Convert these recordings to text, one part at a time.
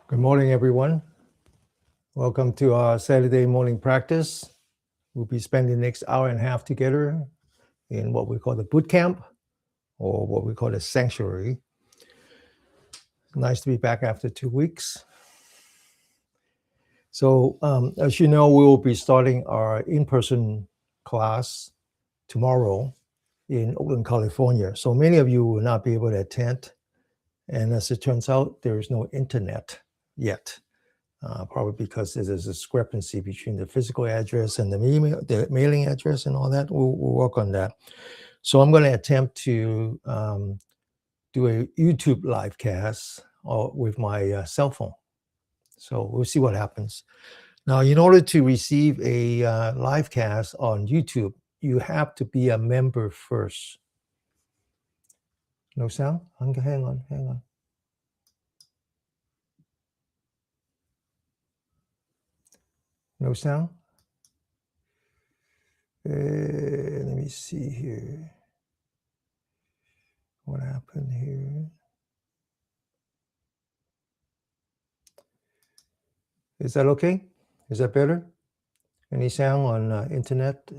Good morning, everyone. Welcome to our Saturday morning practice. We'll be spending the next hour and a half together in what we call the Bootcamp, or what we call the sanctuary. Nice to be back after 2 weeks. So, as you know, we will be starting our in-person class tomorrow in Oakland, California. So many of you will not be able to attend. And as it turns out, there is no internet yet. Probably because there's a discrepancy between the physical address and the mailing address and all that. We'll work on that. So I'm going to attempt to do a YouTube live cast with my cell phone. So we'll see what happens. Now, in order to receive a live cast on YouTube, you have to be a member first. No sound? Hang on. No sound? Let me see here. What happened here? Is that okay? Is that better? Any sound on internet?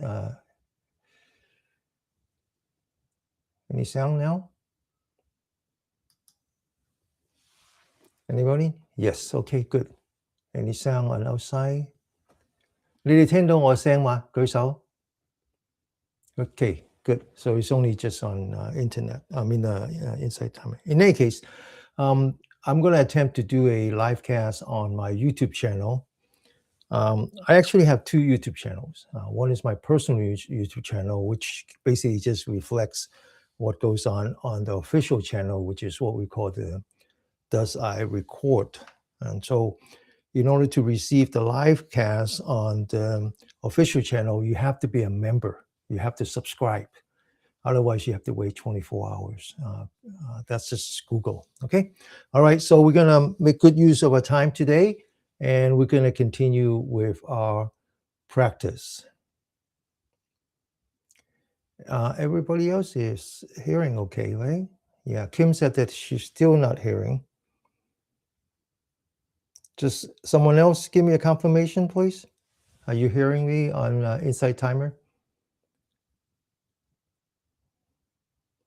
Any sound now? Anybody? Yes. Okay, good. Any sound on outside? 你哋聽到我聲嗎？舉手。Okay, good. So it's only just on internet. Inside timer. In any case, I'm going to attempt to do a live cast on my YouTube channel. I actually have two YouTube channels. One is my personal YouTube channel, which basically just reflects what goes on the official channel, which is what we call the Does I Record. And so in order to receive the live cast on the official channel, you have to be a member. You have to subscribe. Otherwise, you have to wait 24 hours. That's just Google, okay? All right, so we're gonna make good use of our time today, and we're gonna continue with our practice. Everybody else is hearing okay, right? Yeah, Kim said that she's still not hearing. Just someone else give me a confirmation, please. Are you hearing me on Insight Timer?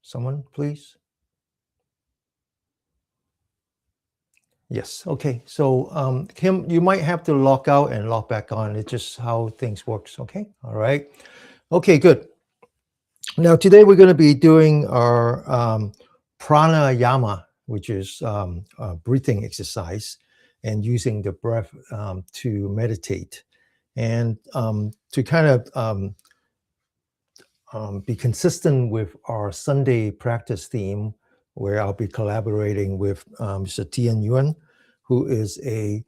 Someone, please. Yes, okay. So Kim, you might have to log out and log back on. It's just how things works, okay? All right. Okay, good. Now today we're going to be doing our Prāṇāyāma, which is a breathing exercise, and using the breath to meditate. And to kind of be consistent with our Sunday practice theme, where I'll be collaborating with Mr. Tian Yuan, who is a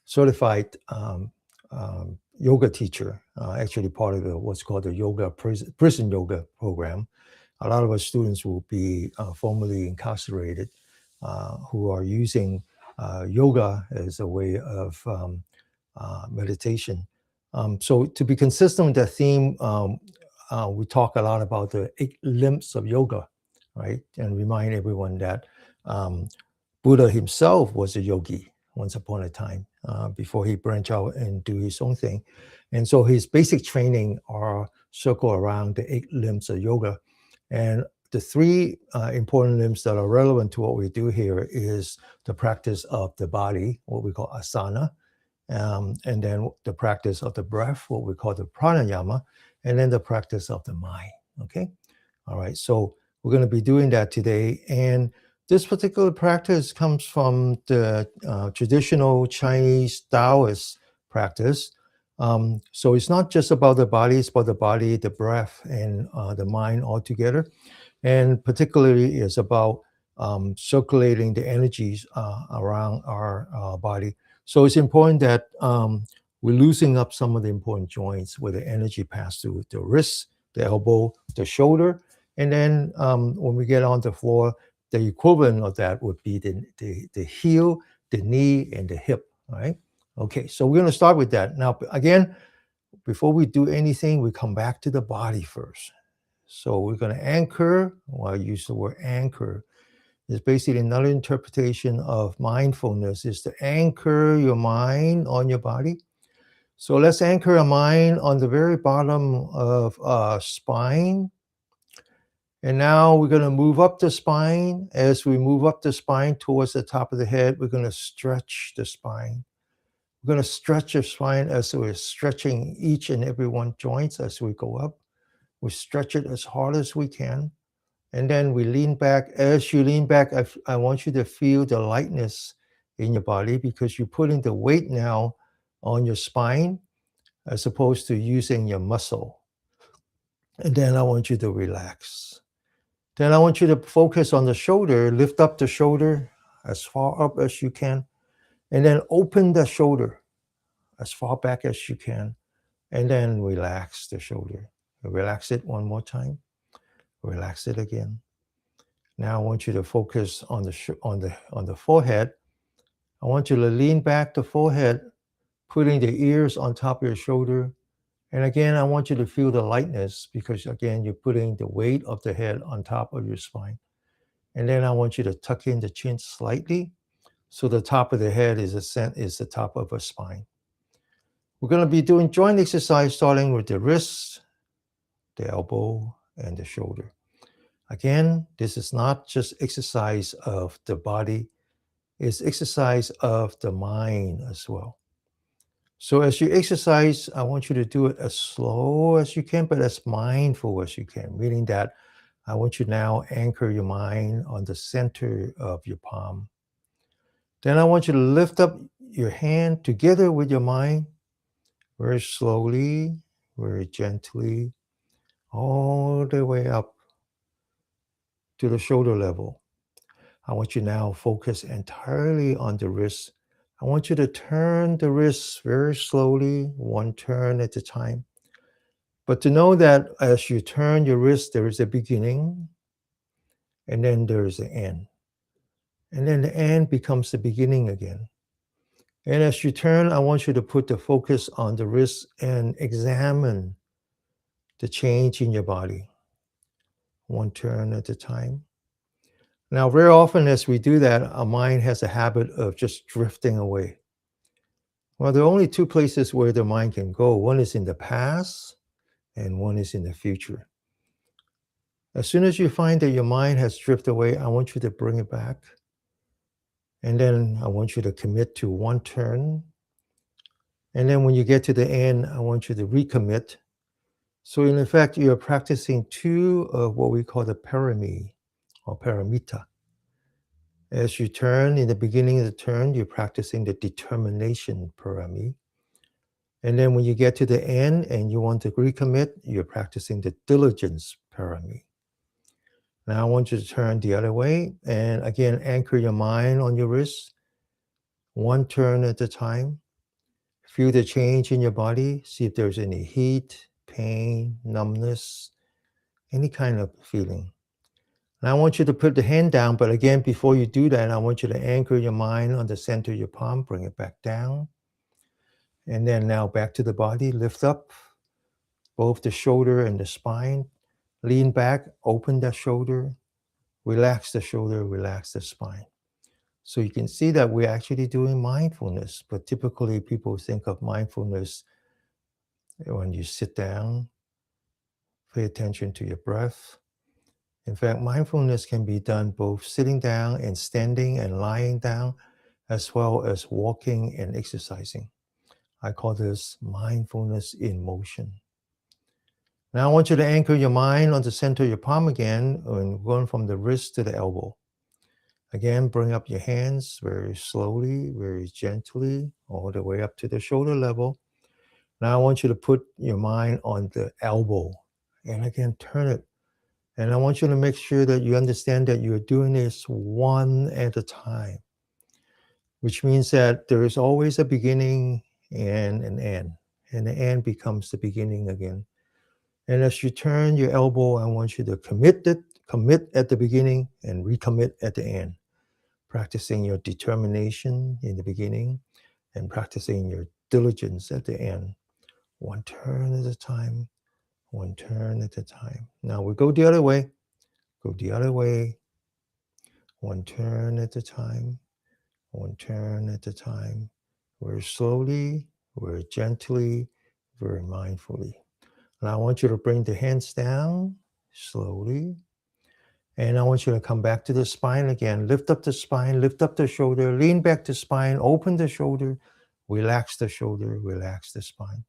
certified yoga teacher, actually part of what's called the yoga prison yoga program. A lot of our students will be formerly incarcerated who are using yoga as a way of meditation. So to be consistent with that theme, we talk a lot about the 8 limbs of yoga, right? And remind everyone that Buddha himself was a yogi once upon a time before he branched out and do his own thing. And so his basic training are circle around the 8 limbs of yoga. And the 3 important limbs that are relevant to what we do here is the practice of the body, what we call Asana, and then the practice of the breath, what we call the Prāṇāyāma, and then the practice of the mind, okay? All right, so we're going to be doing that today. And this particular practice comes from the traditional Chinese Taoist practice. So it's not just about the body, it's about the body, the breath, and the mind all together. And particularly it's about circulating the energies around our body. So it's important that we're loosening up some of the important joints where the energy passes through the wrist, the elbow, the shoulder. And then when we get on the floor, the equivalent of that would be the heel, the knee, and the hip, all right? Okay, so we're going to start with that. Now, again, before we do anything, we come back to the body first. So we're going to anchor, well, I use the word anchor. is basically another interpretation of mindfulness, is to anchor your mind on your body. So let's anchor our mind on the very bottom of our spine. And now we're going to move up the spine. As we move up the spine towards the top of the head, we're going to stretch the spine. We're going to stretch the spine as we're stretching each and every one joints as we go up. We stretch it as hard as we can. And then we lean back. As you lean back, I want you to feel the lightness in your body, because you're putting the weight now on your spine as opposed to using your muscle. And then I want you to relax. Then I want you to focus on the shoulder. Lift up the shoulder as far up as you can. And then open the shoulder as far back as you can. And then relax the shoulder. Relax it one more time. Relax it again. Now I want you to focus on the forehead. I want you to lean back the forehead, putting the ears on top of your shoulder. And again, I want you to feel the lightness, because again, you're putting the weight of the head on top of your spine. And then I want you to tuck in the chin slightly, so the top of the head is the top of a spine. We're going to be doing joint exercise starting with the wrist, the elbow, and the shoulder. Again, this is not just exercise of the body, it's exercise of the mind as well. So as you exercise, I want you to do it as slow as you can, but as mindful as you can, meaning that I want you now anchor your mind on the center of your palm. Then I want you to lift up your hand together with your mind, very slowly, very gently, all the way up to the shoulder level. I want you now focus entirely on the wrist. I want you to turn the wrist very slowly, one turn at a time. But to know that as you turn your wrist, there is a beginning, and then there is an end. And then the end becomes the beginning again. And as you turn, I want you to put the focus on the wrist and examine the change in your body, one turn at a time. Now, very often as we do that, our mind has a habit of just drifting away. Well, there are only two places where the mind can go. One is in the past, and one is in the future. As soon as you find that your mind has drifted away, I want you to bring it back. And then I want you to commit to one turn. And then when you get to the end, I want you to recommit. So in effect, you're practicing two of what we call the parami or paramita. As you turn, in the beginning of the turn, you're practicing the determination parami. And then when you get to the end and you want to recommit, you're practicing the diligence parami. Now I want you to turn the other way and again, anchor your mind on your wrist, one turn at a time. Feel the change in your body. See if there's any heat, pain, numbness, any kind of feeling. Now I want you to put the hand down, but again, before you do that, I want you to anchor your mind on the center of your palm, bring it back down. And then now back to the body, lift up both the shoulder and the spine. Lean back, open the shoulder, relax the spine. So you can see that we're actually doing mindfulness, but typically people think of mindfulness when you sit down, pay attention to your breath. In fact, mindfulness can be done both sitting down and standing and lying down, as well as walking and exercising. I call this mindfulness in motion. Now I want you to anchor your mind on the center of your palm again, and going from the wrist to the elbow. Again, bring up your hands very slowly, very gently, all the way up to the shoulder level. Now I want you to put your mind on the elbow, and again, turn it. And I want you to make sure that you understand that you're doing this one at a time, which means that there is always a beginning and an end, and the end becomes the beginning again. And as you turn your elbow, I want you to commit at the beginning and recommit at the end, practicing your determination in the beginning and practicing your diligence at the end. One turn at a time, one turn at a time. Now we go the other way, go the other way. one turn at a time, one turn at a time, very slowly, very gently, very mindfully. And I want you to bring the hands down slowly. And I want you to come back to the spine again. Lift up the spine, lift up the shoulder, lean back the spine, open the shoulder, relax the shoulder, relax the spine.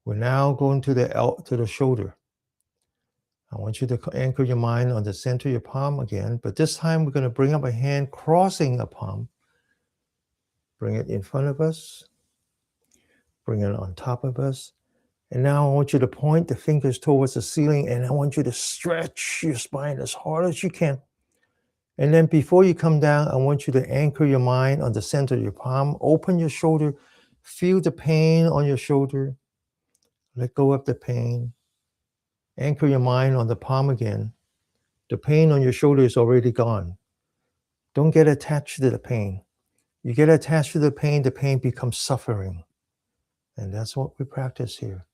We're now going to the shoulder. I want you to anchor your mind on the center of your palm again, but this time we're going to bring up a hand crossing a palm. Bring it in front of us. Bring it on top of us. And now I want you to point the fingers towards the ceiling, and I want you to stretch your spine as hard as you can. And then before you come down, I want you to anchor your mind on the center of your palm. Open your shoulder. Feel the pain on your shoulder. Let go of the pain. Anchor your mind on the palm again. The pain on your shoulder is already gone. Don't get attached to the pain. You get attached to the pain becomes suffering. And that's what we practice here.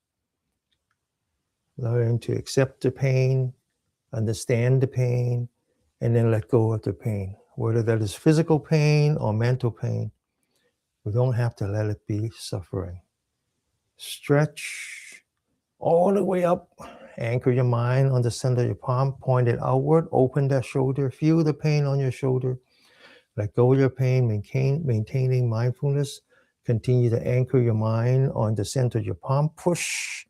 Learn to accept the pain, understand the pain, and then let go of the pain. Whether that is physical pain or mental pain, we don't have to let it be suffering. Stretch all the way up. Anchor your mind on the center of your palm. Point it outward. Open that shoulder. Feel the pain on your shoulder. Let go of your pain. Maintaining mindfulness. Continue to anchor your mind on the center of your palm. Push.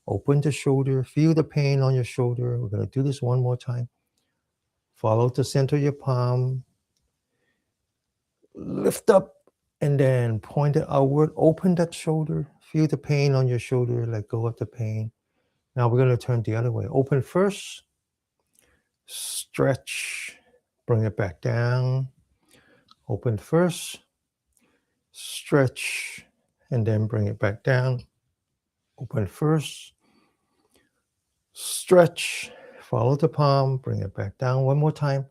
Open the shoulder. Feel the pain on your shoulder. We're going to do this one more time. Follow the center of your palm. Lift up and then point it outward. Open that shoulder. Feel the pain on your shoulder. Let go of the pain. Now we're going to turn the other way. Open first. Stretch. Bring it back down. Open first. Stretch. And then bring it back down. Open first. Stretch. Follow the palm. Bring it back down one more time.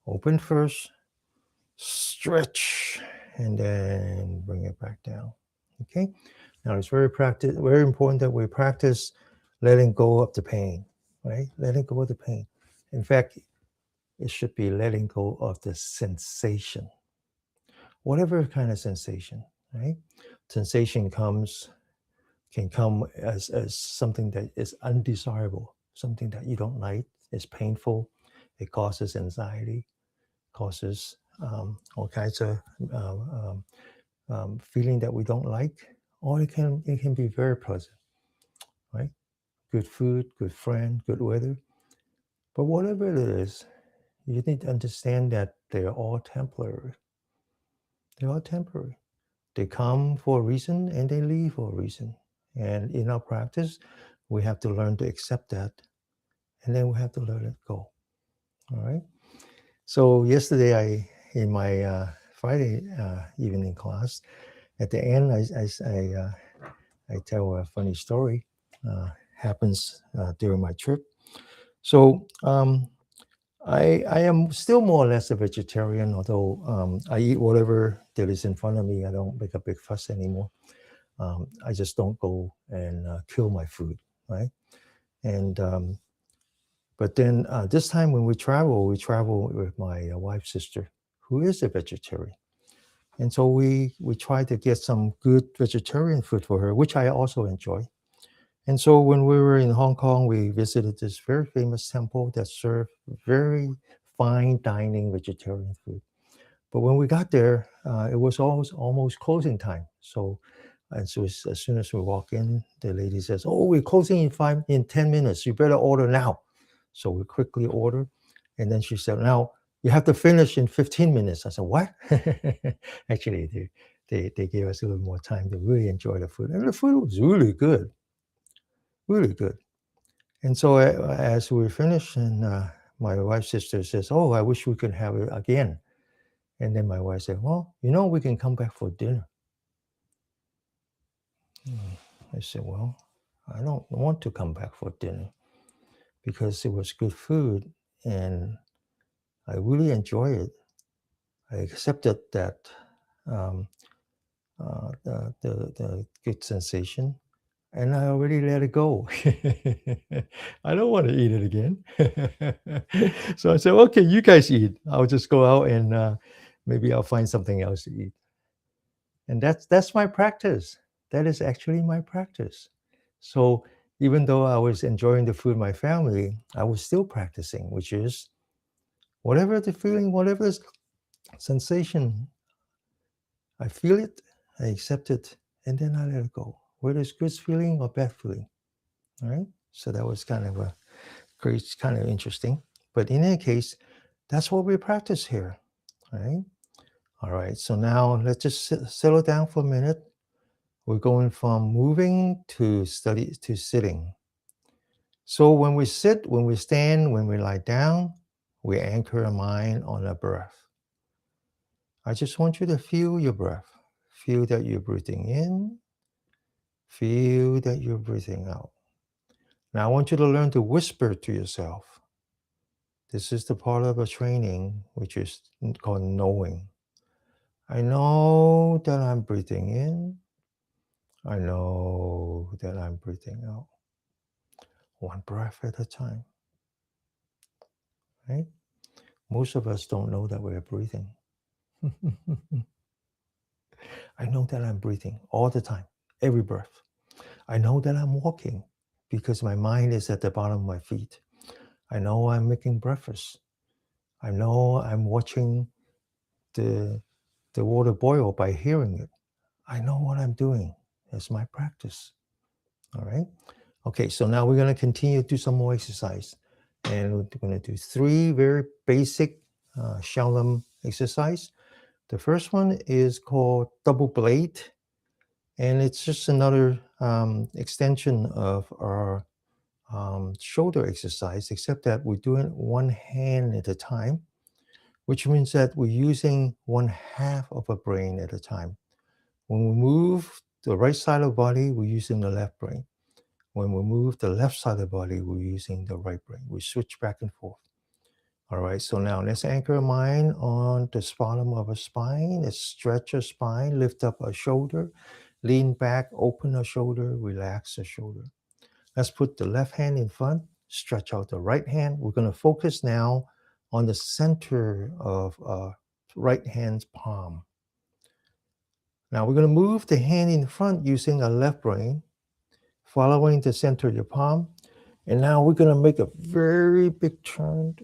Open first. Stretch. And then bring it back down. Okay? Now it's very important that we practice letting go of the pain, right? Letting go of the pain. In fact, it should be letting go of the sensation. Whatever kind of sensation, right? Sensation can come as something that is undesirable, something that you don't like, it's painful, it causes anxiety, causes all kinds of feeling that we don't like, or it can be very pleasant, right? Good food, good friend, good weather. But whatever it is, you need to understand that they're all temporary. They're all temporary. They come for a reason and they leave for a reason. And in our practice, we have to learn to accept that, and then we have to let it go. All right? So yesterday, in my Friday evening class, at the end, I tell a funny story. Happens during my trip. So I am still more or less a vegetarian, although I eat whatever that is in front of me. I don't make a big fuss anymore. I just don't go and kill my food, right? And but then this time when we travel with my wife's sister, who is a vegetarian. And so we try to get some good vegetarian food for her, which I also enjoy. And so when we were in Hong Kong, we visited this very famous temple that served very fine dining vegetarian food. But when we got there, it was almost closing time. So as soon as we walk in, the lady says, "Oh, we're closing in 10 minutes. You better order now." So we quickly order. And then she said, "Now you have to finish in 15 minutes. I said, "What?" Actually, they gave us a little more time to really enjoy the food. And the food was really good. Really good. And so as we finish, and my wife's sister says, "Oh, I wish we could have it again." And then my wife said, "Well, we can come back for dinner." I said, "Well, I don't want to come back for dinner because it was good food and I really enjoy it. I accepted that the good sensation. and I already let it go. I don't want to eat it again. So I said, okay, you guys eat. I'll just go out and maybe I'll find something else to eat. And that's my practice. That is actually my practice. So even though I was enjoying the food with my family, I was still practicing, which is whatever the feeling, whatever the sensation, I feel it, I accept it, and then I let it go. Whether it's good feeling or bad feeling. All right. So that was kind of a great, kind of interesting. But in any case, that's what we practice here. Right. All right. So now let's just settle down for a minute. We're going from moving to study to sitting. So when we sit, when we stand, when we lie down, we anchor our mind on the breath. I just want you to feel your breath. Feel that you're breathing in. Feel that you're breathing out. Now I want you to learn to whisper to yourself. This is the part of a training which is called knowing. I know that I'm breathing in. I know that I'm breathing out. One breath at a time. Right? Most of us don't know that we're breathing. I know that I'm breathing all the time, every breath. I know that I'm walking because my mind is at the bottom of my feet. I know I'm making breakfast. I know I'm watching the water boil by hearing it. I know what I'm doing. That's my practice. All right. Okay, so now we're going to continue to do some more exercise. And we're going to do 3 very basic Shakyamuni exercise. The first one is called double blade. And it's just another extension of our shoulder exercise, except that we're doing one hand at a time, which means that we're using 1/2 of a brain at a time. When we move the right side of the body, we're using the left brain. When we move the left side of the body, we're using the right brain. We switch back and forth. All right, so now let's anchor our mind on the bottom of our spine. Let's stretch our spine, lift up our shoulder, lean back, open our shoulder, relax our shoulder. Let's put the left hand in front, stretch out the right hand. We're going to focus now on the center of our right hand's palm. Now we're going to move the hand in front using our left brain, following the center of your palm. And now we're going to make a very big turn.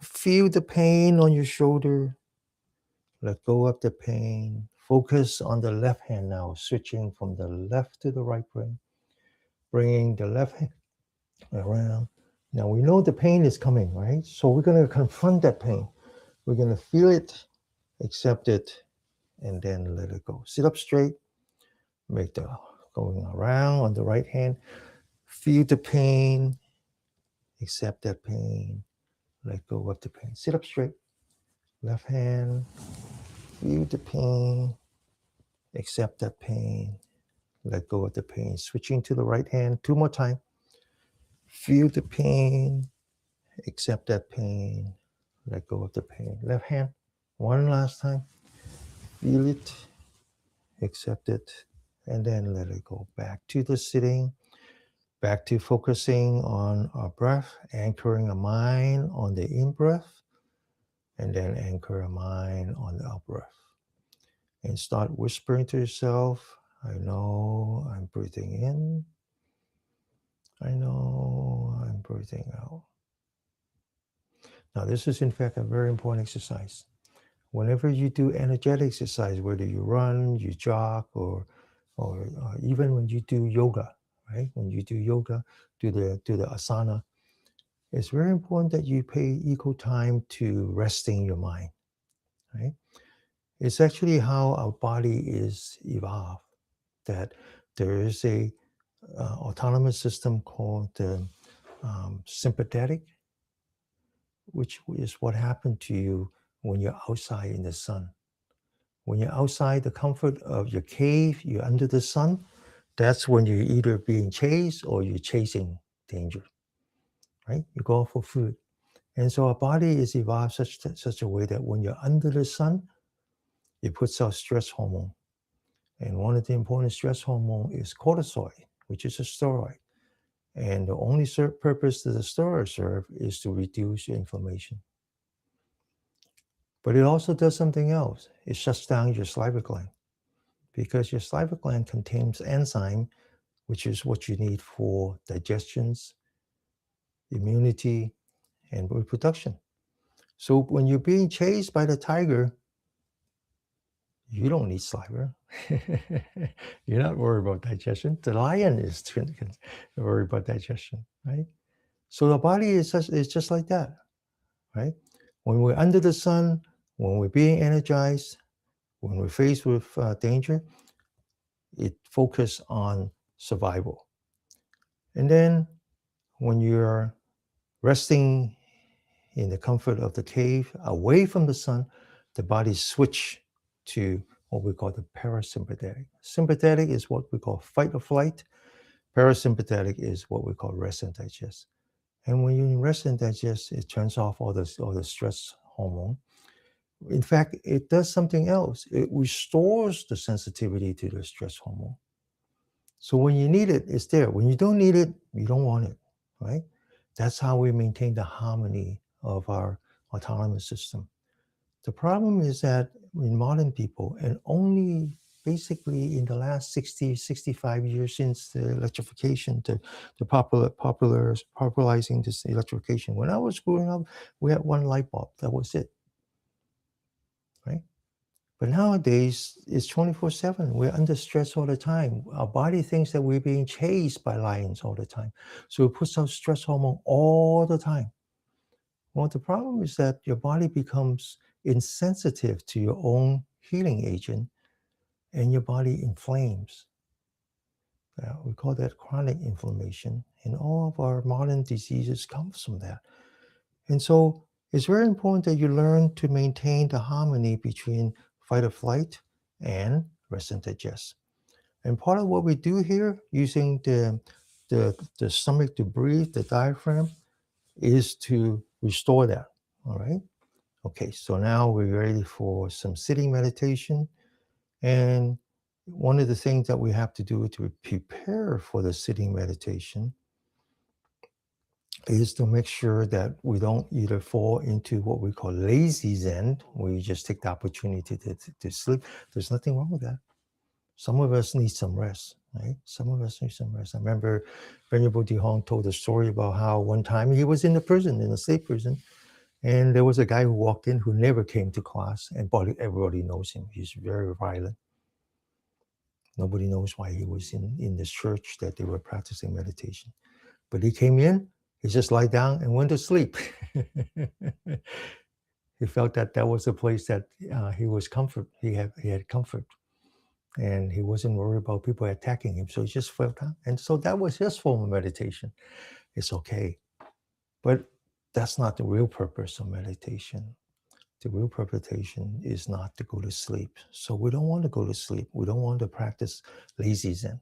Feel the pain on your shoulder. Let go of the pain. Focus on the left hand now, switching from the left to the right brain. Bringing the left hand around. Now we know the pain is coming, right? So we're going to confront that pain. We're going to feel it, accept it, and then let it go. Sit up straight. Make the going around on the right hand. Feel the pain. Accept that pain. Let go of the pain. Sit up straight. Left hand. Feel the pain. Accept that pain. Let go of the pain. Switching to the right hand. 2 more times. Feel the pain. Accept that pain. Let go of the pain. Left hand. 1 last time. Feel it. Accept it. And then let it go. Back to the sitting. Back to focusing on our breath. Anchoring our mind on the in-breath. And then anchor our mind on the out-breath. And start whispering to yourself, I know I'm breathing in. I know I'm breathing out. Now, this is in fact a very important exercise. Whenever you do energetic exercise, whether you run, you jog, or even when you do yoga, right? When you do yoga, do the asana, it's very important that you pay equal time to resting your mind, right? It's actually how our body is evolved, that there is a autonomous system called the sympathetic, which is what happened to you when you're outside in the sun. When you're outside the comfort of your cave, you're under the sun, that's when you're either being chased or you're chasing danger, right? You go for food. And so our body is evolved such a way that when you're under the sun, it puts out stress hormone. And one of the important stress hormones is cortisol, which is a steroid. And the only purpose that the steroid serves is to reduce your inflammation. But it also does something else. It shuts down your salivary gland, because your salivary gland contains enzyme, which is what you need for digestions, immunity, and reproduction. So when you're being chased by the tiger, you don't need saliva. You're not worried about digestion. The lion is worried about digestion, right? So the body is just like that, right? When we're under the sun, when we're being energized, when we're faced with danger, it focuses on survival. And then when you're resting in the comfort of the cave, away from the sun, the body switch to what we call the parasympathetic. Sympathetic is what we call fight or flight. Parasympathetic is what we call rest and digest. And when you rest and digest, it turns off all the stress hormone. In fact, it does something else. It restores the sensitivity to the stress hormone. So when you need it, it's there. When you don't need it, you don't want it, right? That's how we maintain the harmony of our autonomous system. The problem is that in modern people, and only basically in the last 60, 65 years since the electrification, the popularizing this electrification. When I was growing up, we had one light bulb. That was it, right? But nowadays, it's 24/7. We're under stress all the time. Our body thinks that we're being chased by lions all the time. So it puts out stress hormone all the time. Well, the problem is that your body becomes insensitive to your own healing agent, and your body inflames. We call that chronic inflammation, and all of our modern diseases come from that. And so it's very important that you learn to maintain the harmony between fight or flight and rest and digest. And part of what we do here, using the stomach to breathe, the diaphragm, is to restore that. All right. Okay, so now we're ready for some sitting meditation. And one of the things that we have to do to prepare for the sitting meditation is to make sure that we don't either fall into what we call lazy Zen, where you just take the opportunity to sleep. There's nothing wrong with that. Some of us need some rest, right? Some of us need some rest. I remember Venerable Dihong told a story about how one time he was in the prison, in a state prison, and there was a guy who walked in who never came to class, and everybody knows him. He's very violent. Nobody knows why he was in this church that they were practicing meditation. But he came in, he just lied down and went to sleep. He felt that that was a place that he was comfort. He had comfort. And he wasn't worried about people attacking him. So he just felt down. And so that was his form of meditation. It's okay. But that's not the real purpose of meditation. The real purpose is not to go to sleep. So we don't want to go to sleep. We don't want to practice lazy Zen.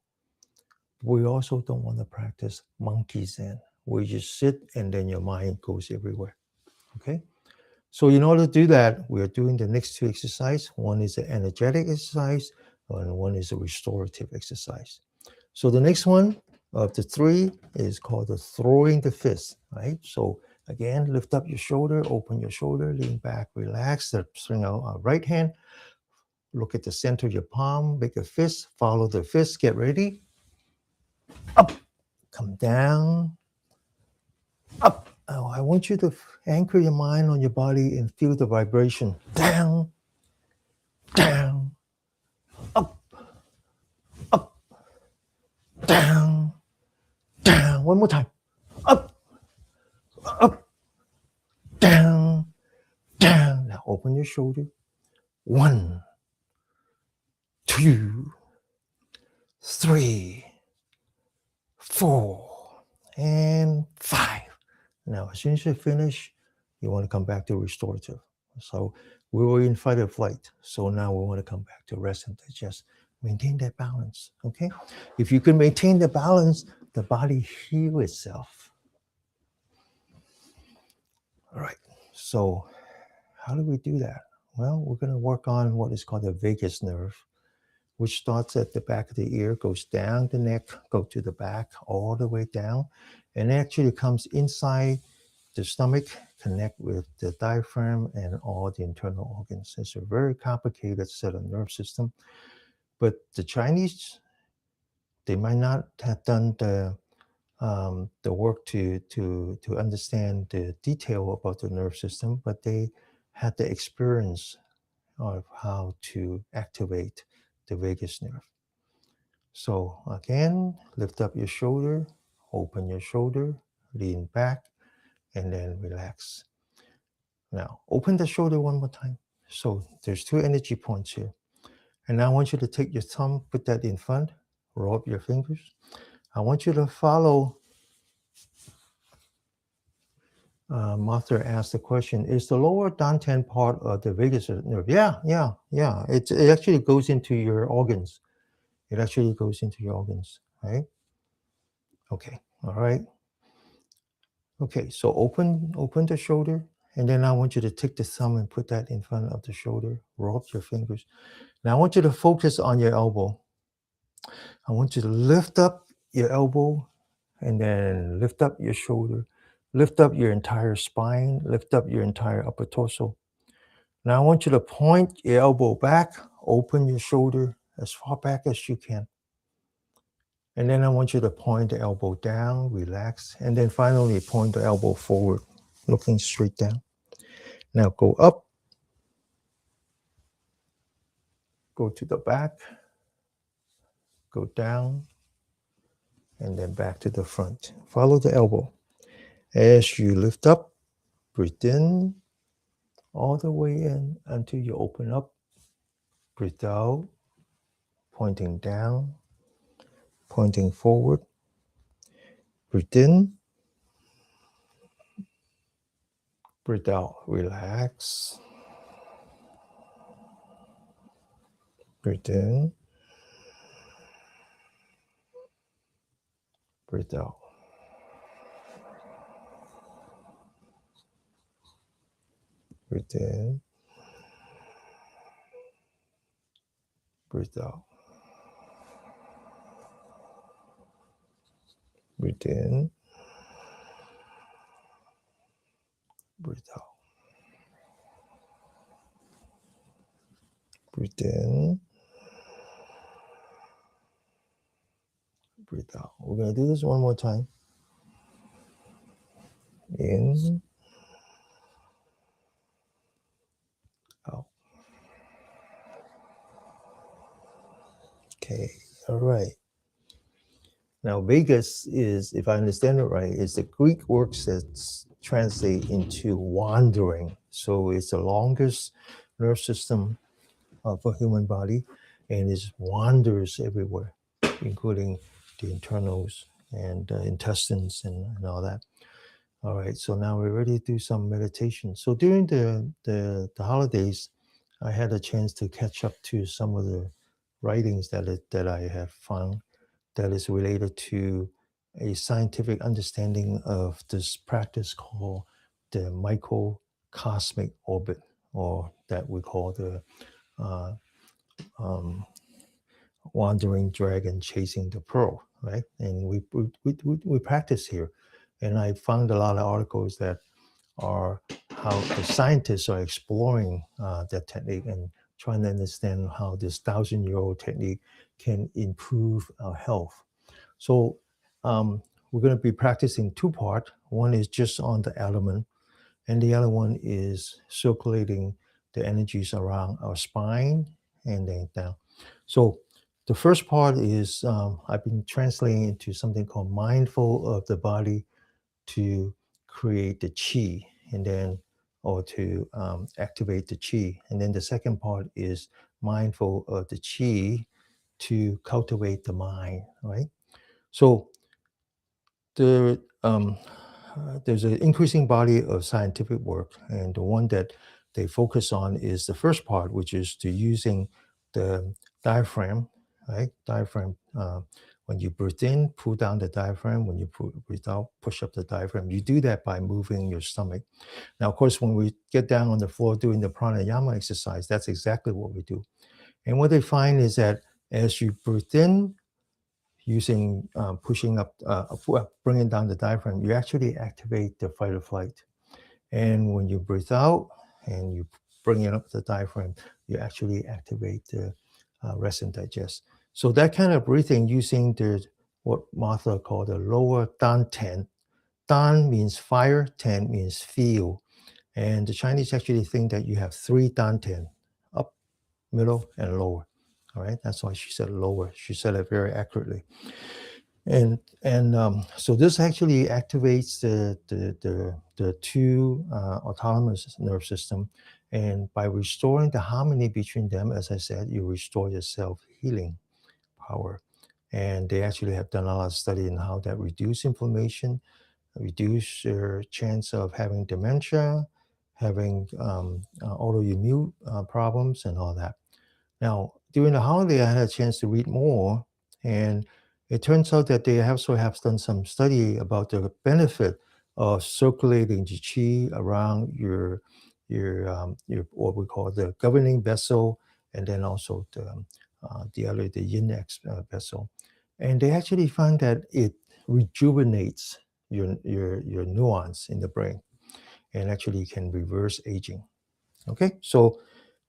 We also don't want to practice monkey Zen, where you just sit and then your mind goes everywhere. Okay? So in order to do that, we are doing the next two exercises. One is an energetic exercise, and one is a restorative exercise. So the next one of the three is called the throwing the fist, right? So again, lift up your shoulder, open your shoulder, lean back, relax, swing out our right hand, look at the center of your palm, make a fist, follow the fist, get ready. Up, come down, up. Oh, I want you to anchor your mind on your body and feel the vibration. Down, down, up, up, down, down. One more time. Up, up, down, down. Now open your shoulder. 1, 2, 3, 4, and 5. Now, as soon as you finish, you want to come back to restorative. So we were in fight or flight. So now we want to come back to rest and digest. Maintain that balance, okay? If you can maintain the balance, the body heals itself. All right, so how do we do that? Well, we're going to work on what is called the vagus nerve. which starts at the back of the ear, goes down the neck, go to the back, all the way down, and actually comes inside the stomach, connect with the diaphragm and all the internal organs. It's a very complicated set of nerve system. But the Chinese, they might not have done the work to understand the detail about the nerve system, but they had the experience of how to activate the vagus nerve. So again, lift up your shoulder, open your shoulder, lean back, and then relax. Now, open the shoulder one more time. So there's 2 energy points here. And now I want you to take your thumb, put that in front, roll up your fingers. I want you to follow. Martha asked the question, is the lower dantian part of the vagus nerve? Yeah. It actually goes into your organs. It actually goes into your organs, right? Okay, all right. Okay, so open the shoulder, and then I want you to take the thumb and put that in front of the shoulder, roll up your fingers. Now I want you to focus on your elbow. I want you to lift up your elbow and then lift up your shoulder, lift up your entire spine, lift up your entire upper torso. Now I want you to point your elbow back, open your shoulder as far back as you can. And then I want you to point the elbow down, relax, and then finally point the elbow forward, looking straight down. Now go up, go to the back, go down, and then back to the front. Follow the elbow. As you lift up, breathe in, all the way in until you open up. Breathe out, pointing down, pointing forward. Breathe in, breathe out, relax. Breathe in, breathe out. Breathe in, breathe out. Breathe in, breathe out. Breathe in, breathe out. We're going to do this one more time. In, out. Okay, all right. Now, vagus is, if I understand it right, is the Greek word that's translated into wandering. So it's the longest nerve system of a human body, and it wanders everywhere, including the internals and intestines and all that. All right, so now we're ready to do some meditation. So during the holidays, I had a chance to catch up to some of the writings that I have found that is related to a scientific understanding of this practice called the microcosmic orbit, or that we call the wandering dragon chasing the pearl, right? And we practice here. And I found a lot of articles that are how the scientists are exploring that technique and trying to understand how this 1,000-year-old technique can improve our health. So we're going to be practicing 2 parts. One is just on the element, and the other one is circulating the energies around our spine and then down. So the first part is I've been translating into something called mindful of the body to create the chi, and then, or to activate the chi. And then the second part is mindful of the chi to cultivate the mind, right? So there's an increasing body of scientific work, and the one that they focus on is the first part, which is to using the diaphragm, right? Diaphragm, when you breathe in, pull down the diaphragm. When you breathe out, push up the diaphragm. You do that by moving your stomach. Now, of course, when we get down on the floor doing the Prāṇāyāma exercise, that's exactly what we do. And what they find is that As you breathe in, using pushing up, bringing down the diaphragm, you actually activate the fight or flight. And when you breathe out and you bring it up the diaphragm, you actually activate the rest and digest. So that kind of breathing using what Martha called the lower Dan ten. Dan means fire, ten means feel. And the Chinese actually think that you have 3 Dan ten, up, middle, and lower. All right, that's why she said lower. She said it very accurately. And so this actually activates the two autonomous nerve system, and by restoring the harmony between them, as I said, you restore your self-healing power. And they actually have done a lot of study in how that reduce inflammation, reduce your chance of having dementia, having autoimmune problems, and all that. Now, during the holiday, I had a chance to read more, and it turns out that they also have done some study about the benefit of circulating the qi around your what we call the governing vessel, and then also the yin vessel. And they actually found that it rejuvenates your nuance in the brain, and actually can reverse aging. Okay, so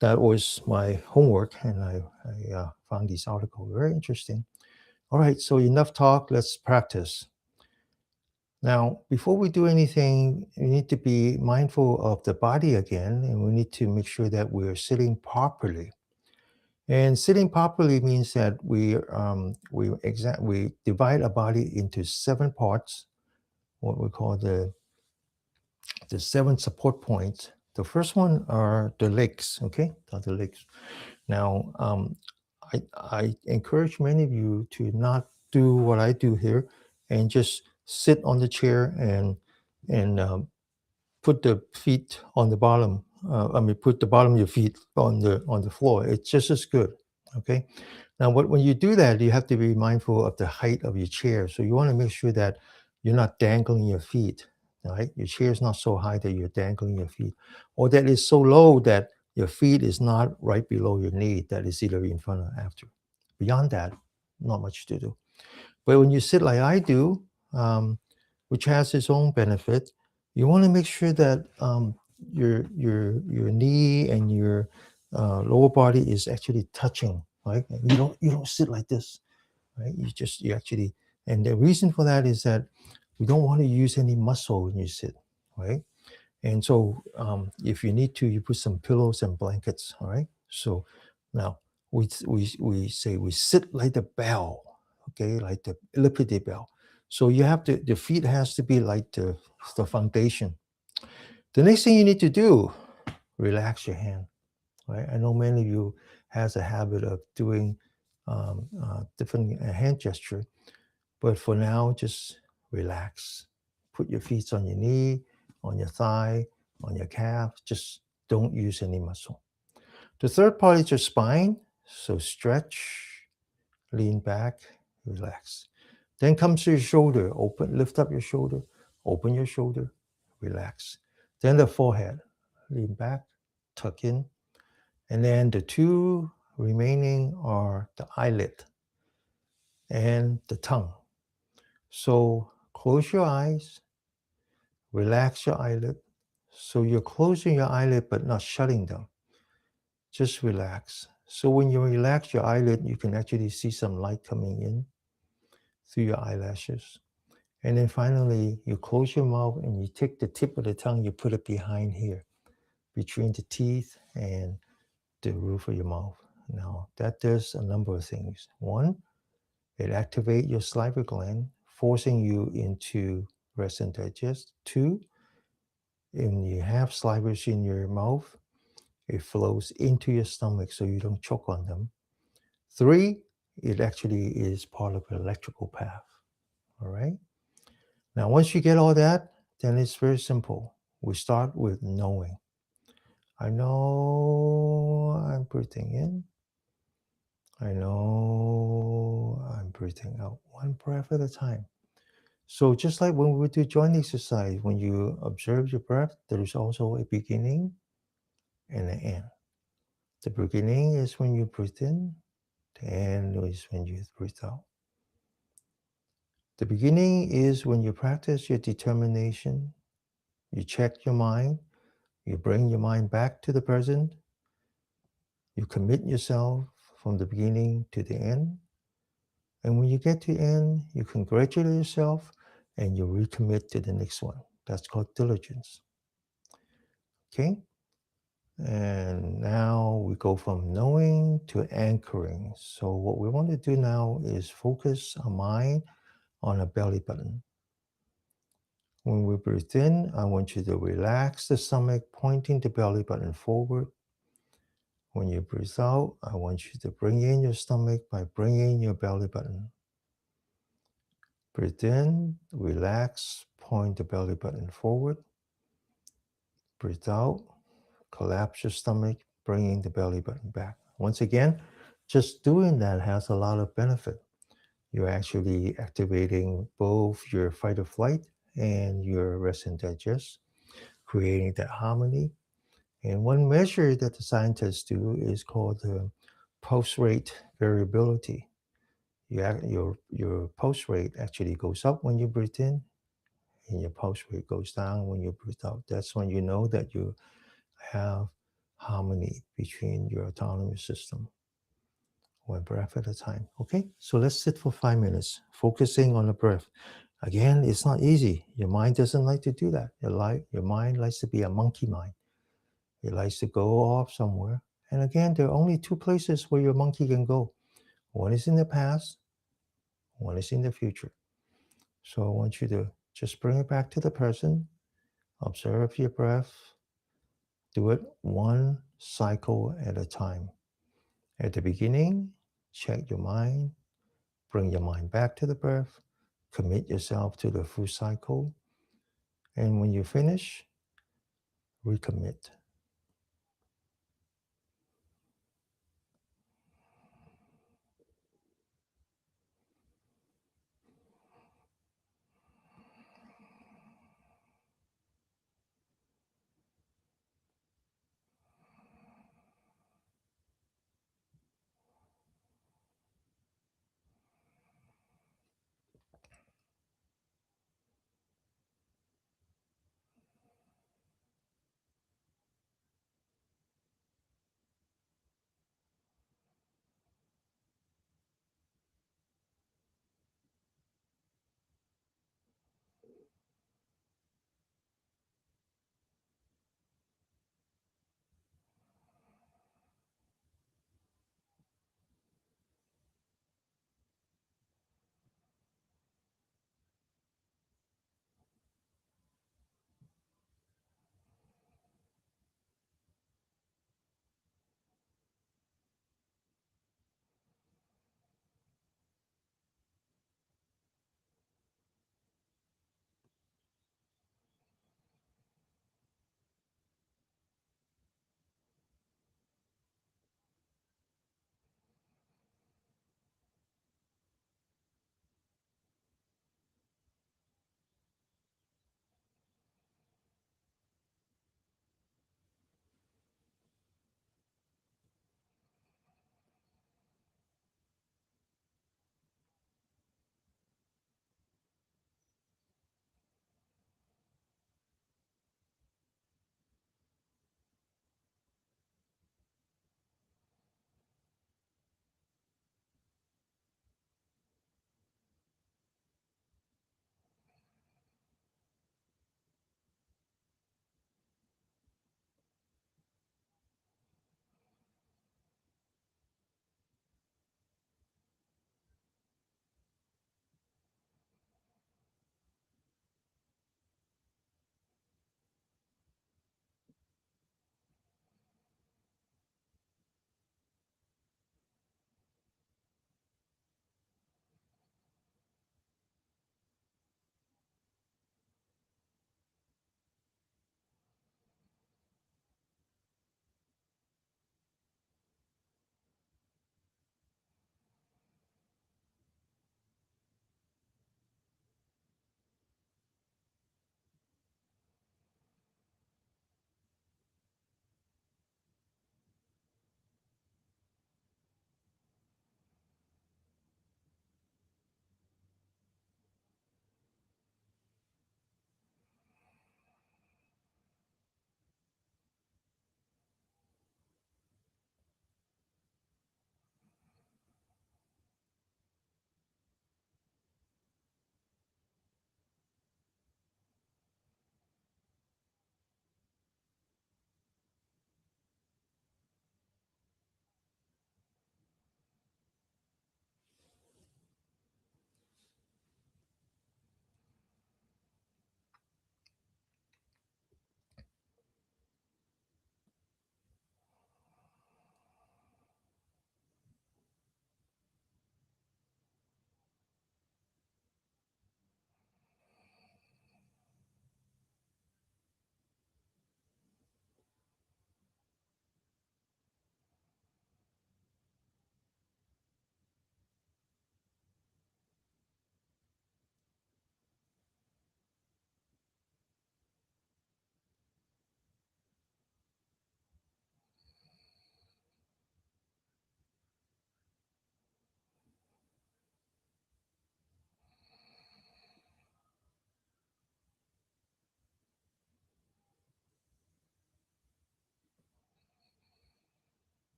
that was my homework, and I found this article very interesting. All right, so enough talk, let's practice. Now, before we do anything, we need to be mindful of the body again, and we need to make sure that we're sitting properly. And sitting properly means that we divide our body into 7 parts, what we call the 7 support points. The first one are the legs, okay? The legs. Now, I encourage many of you to not do what I do here and just sit on the chair and put the feet on the bottom. Put the bottom of your feet on the floor. It's just as good, okay? Now, when you do that, you have to be mindful of the height of your chair. So you want to make sure that you're not dangling your feet, right? Your chair is not so high that you're dangling your feet, or that it's so low that your feet is not right below your knee, that is either in front or after. Beyond that, not much to do. But when you sit like I do, which has its own benefit, you want to make sure that your knee and your lower body is actually touching, right? You don't sit like this, right? You actually, and the reason for that is that we don't want to use any muscle when you sit, right? And so if you need to, you put some pillows and blankets, all right? So now we say we sit like the bell, okay, like the Liberty Bell. So you have to, the feet has to be like the foundation. The next thing you need to do, relax your hand, right? I know many of you has a habit of doing different hand gesture, but for now, just relax. Put your feet on your knee, on your thigh, on your calf. Just don't use any muscle. The third part is your spine. So stretch, lean back, relax. Then comes your shoulder. Open, lift up your shoulder, open your shoulder, relax. Then the forehead, lean back, tuck in. And then the 2 remaining are the eyelid and the tongue. So close your eyes, relax your eyelid. So you're closing your eyelid but not shutting them. Just relax. So when you relax your eyelid, you can actually see some light coming in through your eyelashes. And then finally, you close your mouth and you take the tip of the tongue, you put it behind here, between the teeth and the roof of your mouth. Now, that does a number of things. 1, it activates your salivary gland, forcing you into rest and digest. 2, when you have salivary in your mouth, it flows into your stomach so you don't choke on them. 3, it actually is part of an electrical path. All right. Now, once you get all that, then it's very simple. We start with knowing. I know I'm breathing in. I know I'm breathing out, 1 breath at a time. So just like when we do joint exercise, when you observe your breath, there is also a beginning and an end. The beginning is when you breathe in. and is when you breathe out. The beginning is when you practice your determination, you check your mind, you bring your mind back to the present, you commit yourself from the beginning to the end. And when you get to the end, you congratulate yourself and you recommit to the next one. That's called diligence. Okay? And now we go from knowing to anchoring. So what we want to do now is focus our mind on a belly button. When we breathe in, I want you to relax the stomach, pointing the belly button forward. When you breathe out, I want you to bring in your stomach by bringing your belly button. Breathe in, relax, point the belly button forward. Breathe out, collapse your stomach, bringing the belly button back. Once again, just doing that has a lot of benefit. You're actually activating both your fight or flight and your rest and digest, creating that harmony. And one measure that the scientists do is called the pulse rate variability. Your pulse rate actually goes up when you breathe in, and your pulse rate goes down when you breathe out. That's when you know that you have harmony between your autonomous system. One breath at a time. Okay, so let's sit for 5 minutes, focusing on the breath. Again, it's not easy. Your mind doesn't like to do that. Your mind likes to be a monkey mind. It likes to go off somewhere. And again, there are only two places where your monkey can go. One is in the past, one is in the future. So I want you to just bring it back to the present. Observe your breath. Do it one cycle at a time. At the beginning, check your mind. Bring your mind back to the breath. Commit yourself to the full cycle. And when you finish, recommit.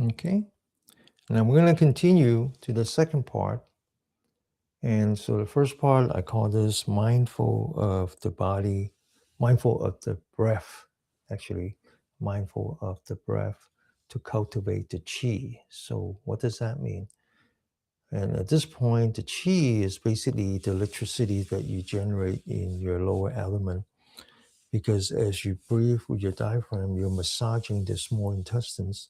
Okay. Now we're going to continue to the second part. And so the first part, I call this mindful of the body, mindful of the breath, actually, mindful of the breath to cultivate the chi. So what does that mean? And at this point, the chi is basically the electricity that you generate in your lower element. Because as you breathe with your diaphragm, you're massaging the small intestines,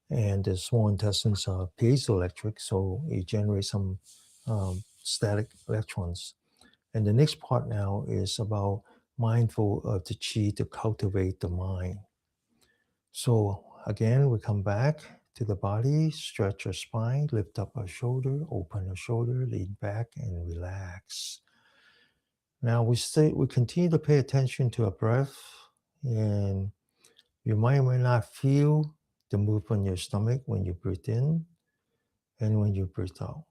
and the small intestines are piezoelectric, so it generates some static electrons. And the next part now is about mindful of the chi to cultivate the mind. So again, we come back to the body, stretch our spine, lift up our shoulder, open our shoulder, lean back and relax. Now we continue to pay attention to our breath, and you might or might not feel the movement in your stomach when you breathe in and when you breathe out.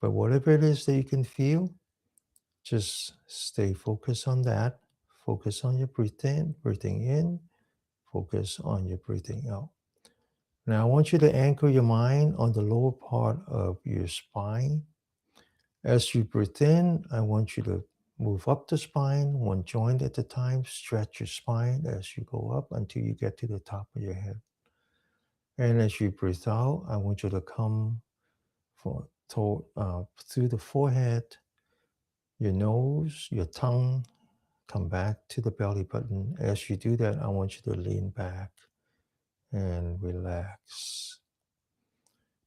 But whatever it is that you can feel, just stay focused on that. Focus on your breathing in, focus on your breathing out. Now I want you to anchor your mind on the lower part of your spine. As you breathe in, I want you to move up the spine, one joint at a time. Stretch your spine as you go up until you get to the top of your head. And as you breathe out, I want you to come through the forehead, your nose, your tongue, come back to the belly button. As you do that, I want you to lean back and relax.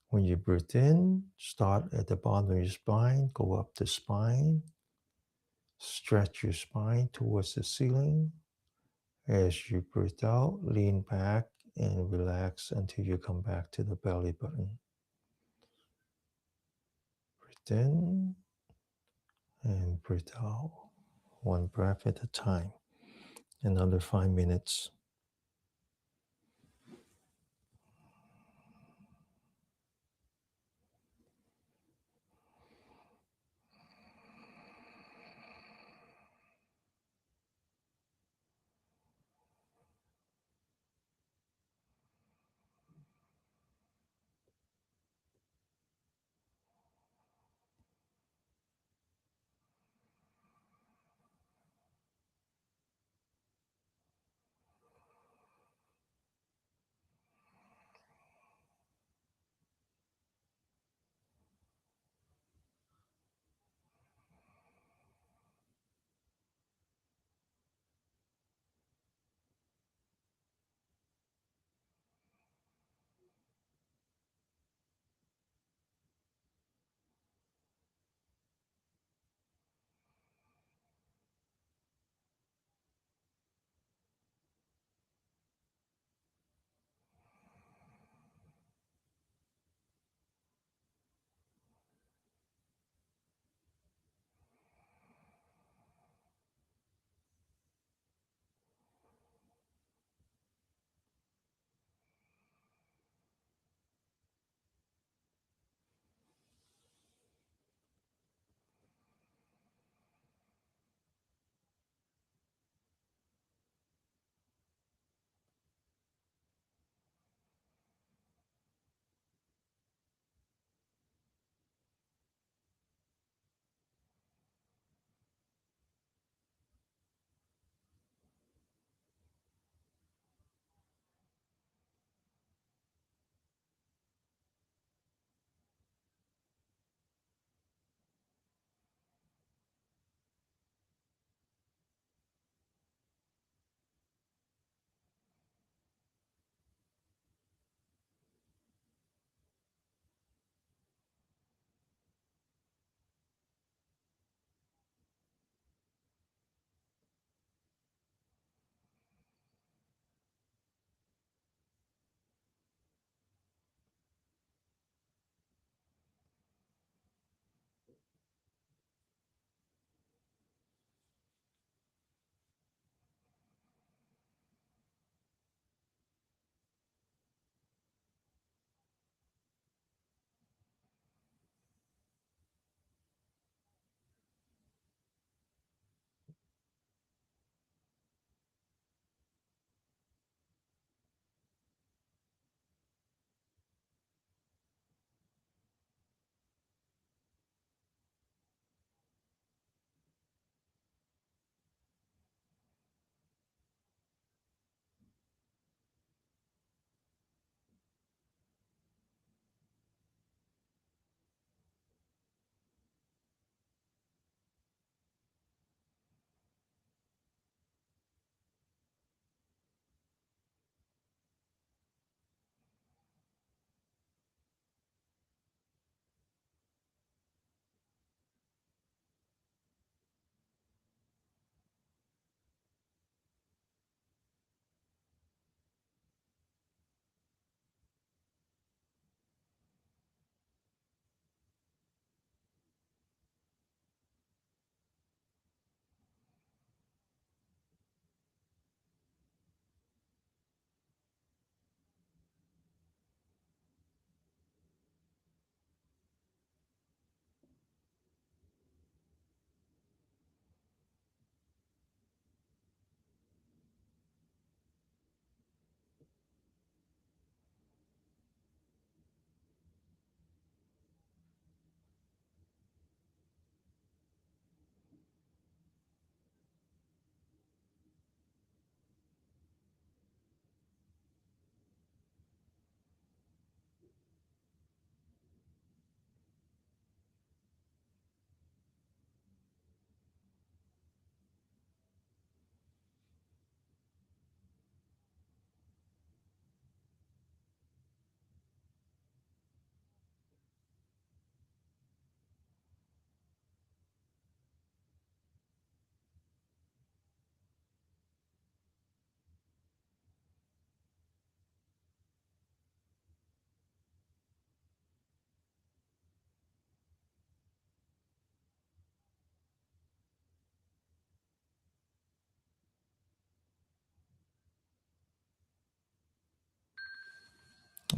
When you breathe in, start at the bottom of your spine, go up the spine, stretch your spine towards the ceiling. As you breathe out, lean back and relax until you come back to the belly button. Breathe in and breathe out. One breath at a time. Another 5 minutes.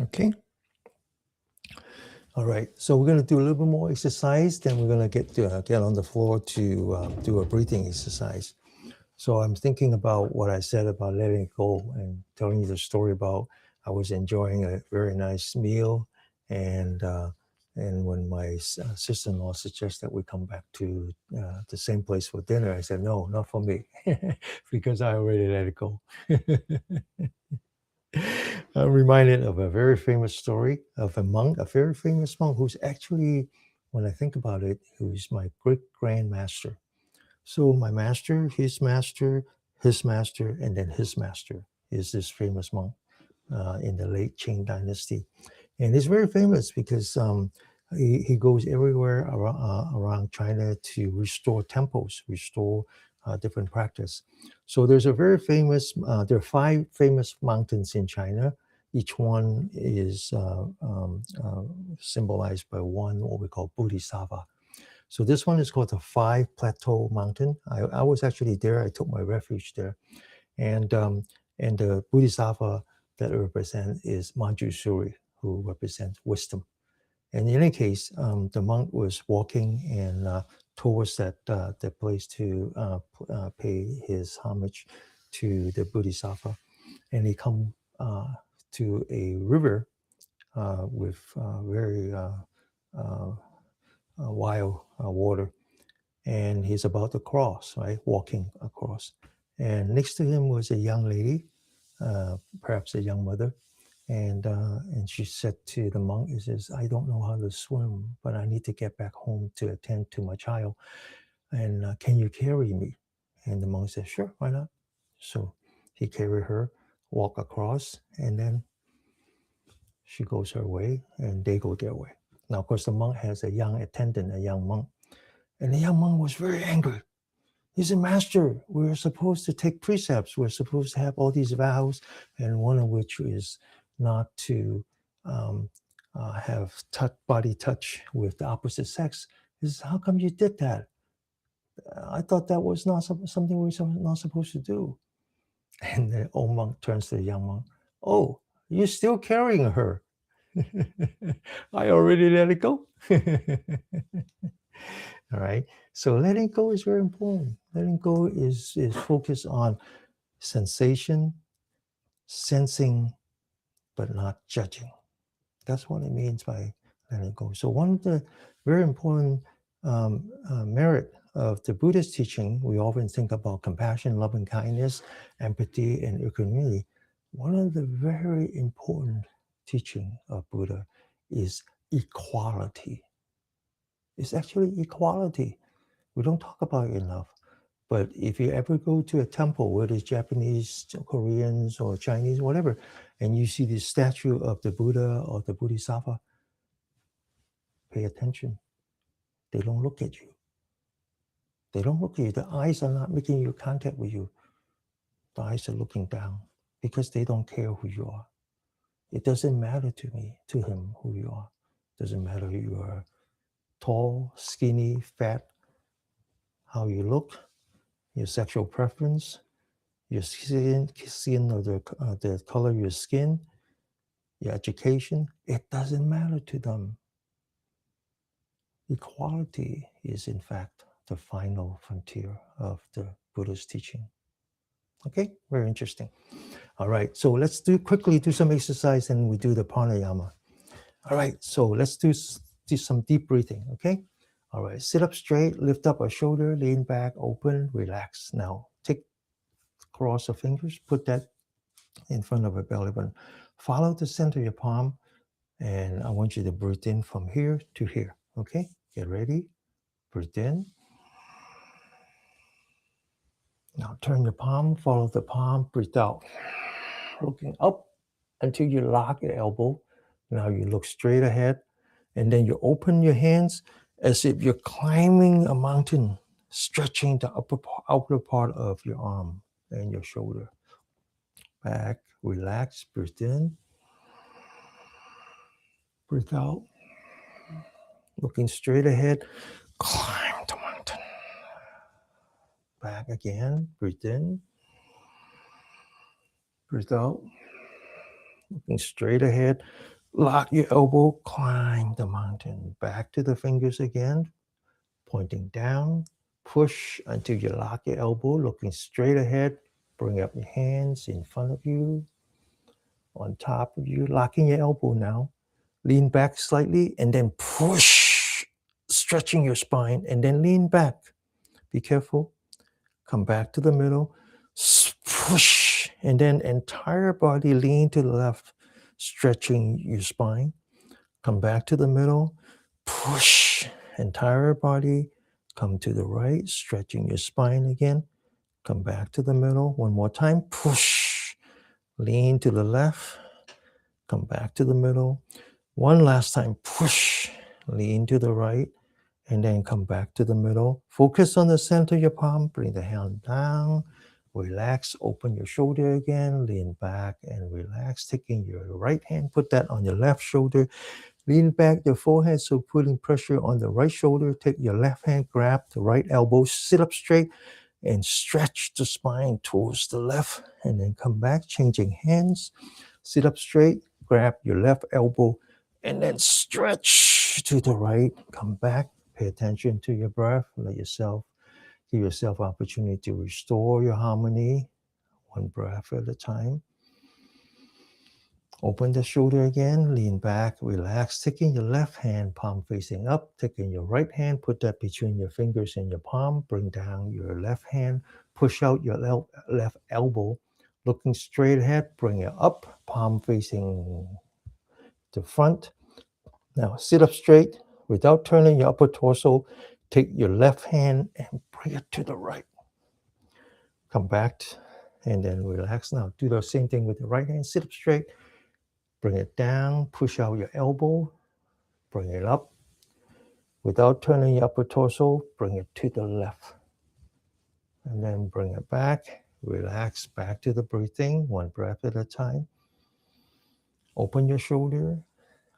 Okay. All right. So we're going to do a little bit more exercise. Then we're going to get on the floor to do a breathing exercise. So I'm thinking about what I said about letting it go and telling you the story about I was enjoying a very nice meal, and when my sister-in-law suggested that we come back to the same place for dinner, I said no, not for me, because I already let it go. I'm reminded of a very famous story of a monk, a very famous monk who's actually, when I think about it, who's my great grandmaster. So my master, his master, and then his master is this famous monk in the late Qing dynasty. And he's very famous because he goes everywhere around China to restore temples, restore different practice. So there's a very famous, there are 5 famous mountains in China. Each one is symbolized by one, what we call Bodhisattva. So this one is called the 5 Plateau Mountain. I was actually there. I took my refuge there. And the Bodhisattva that I represent is Manjushri, who represents wisdom. And in any case, the monk was walking and towards that place to pay his homage to the Bodhisattva. And he come to a river with very wild water. And he's about to cross, right, walking across. And next to him was a young lady, perhaps a young mother. And she said to the monk, he says, I don't know how to swim, but I need to get back home to attend to my child. And can you carry me? And the monk said, sure, why not? So he carried her, walk across, and then she goes her way, and they go their way. Now, of course, the monk has a young attendant, a young monk. And the young monk was very angry. He said, Master, we're supposed to take precepts. We're supposed to have all these vows, and one of which is not to have body touch with the opposite sex. He says, how come you did that? I thought that was not something we were not supposed to do. And the old monk turns to the young monk. Oh, you're still carrying her. I already let it go. All right. So letting go is very important. Letting go is focused on sensation, sensing, but not judging. That's what it means by letting go. So one of the very important merit of the Buddhist teaching, we often think about compassion, loving kindness, empathy, and equanimity. One of the very important teaching of Buddha is equality. It's actually equality. We don't talk about it enough. But if you ever go to a temple, whether it's Japanese, Koreans, or Chinese, whatever, and you see the statue of the Buddha or the Bodhisattva, pay attention. They don't look at you. They don't look at you. The eyes are not making you contact with you. The eyes are looking down because they don't care who you are. It doesn't matter to me, to him, who you are. It doesn't matter if you are tall, skinny, fat, how you look, your sexual preference, your skin or the color of your skin, your education. It doesn't matter to them. Equality is, in fact, the final frontier of the Buddha's teaching. Okay, very interesting. All right, so let's quickly do some exercise and we do the Prāṇāyāma. All right, so let's do some deep breathing, okay? All right, sit up straight, lift up a shoulder, lean back, open, relax. Now, cross your fingers, put that in front of a belly button. Follow the center of your palm, and I want you to breathe in from here to here, okay? Get ready, breathe in. Now turn your palm, follow the palm, breathe out. Looking up until you lock your elbow. Now you look straight ahead, and then you open your hands as if you're climbing a mountain, stretching the outer part of your arm and your shoulder. Back, relax, breathe in. Breathe out. Looking straight ahead, climb the mountain. Back again, breathe in. Breathe out. looking straight ahead. Lock your elbow, climb the mountain. Back to the fingers again, pointing down. Push until you lock your elbow, looking straight ahead. Bring up your hands in front of you, on top of you, locking your elbow now. Lean back slightly and then push, stretching your spine, and then lean back. Be careful. Come back to the middle, push, and then entire body lean to the left, stretching your spine. Come back to the middle, push, entire body, come to the right, stretching your spine again. Come back to the middle, one more time, push, lean to the left, come back to the middle. One last time, push, lean to the right, and then come back to the middle. Focus on the center of your palm. Bring the hand down. Relax. Open your shoulder again. Lean back and relax. Taking your right hand, put that on your left shoulder. Lean back your forehead, so putting pressure on the right shoulder. Take your left hand, grab the right elbow, sit up straight, and stretch the spine towards the left. And then come back, changing hands. Sit up straight, grab your left elbow, and then stretch to the right. Come back. Pay attention to your breath. Give yourself opportunity to restore your harmony, one breath at a time. Open the shoulder again, lean back, relax, taking your left hand, palm facing up, taking your right hand, put that between your fingers and your palm, bring down your left hand, push out your left elbow, looking straight ahead, bring it up, palm facing the front. Now sit up straight without turning your upper torso. Take your left hand and bring it to the right. Come back and then relax. Now do the same thing with the right hand. Sit up straight. Bring it down. Push out your elbow. Bring it up. Without turning your upper torso, bring it to the left. And then bring it back. Relax back to the breathing, one breath at a time. Open your shoulder.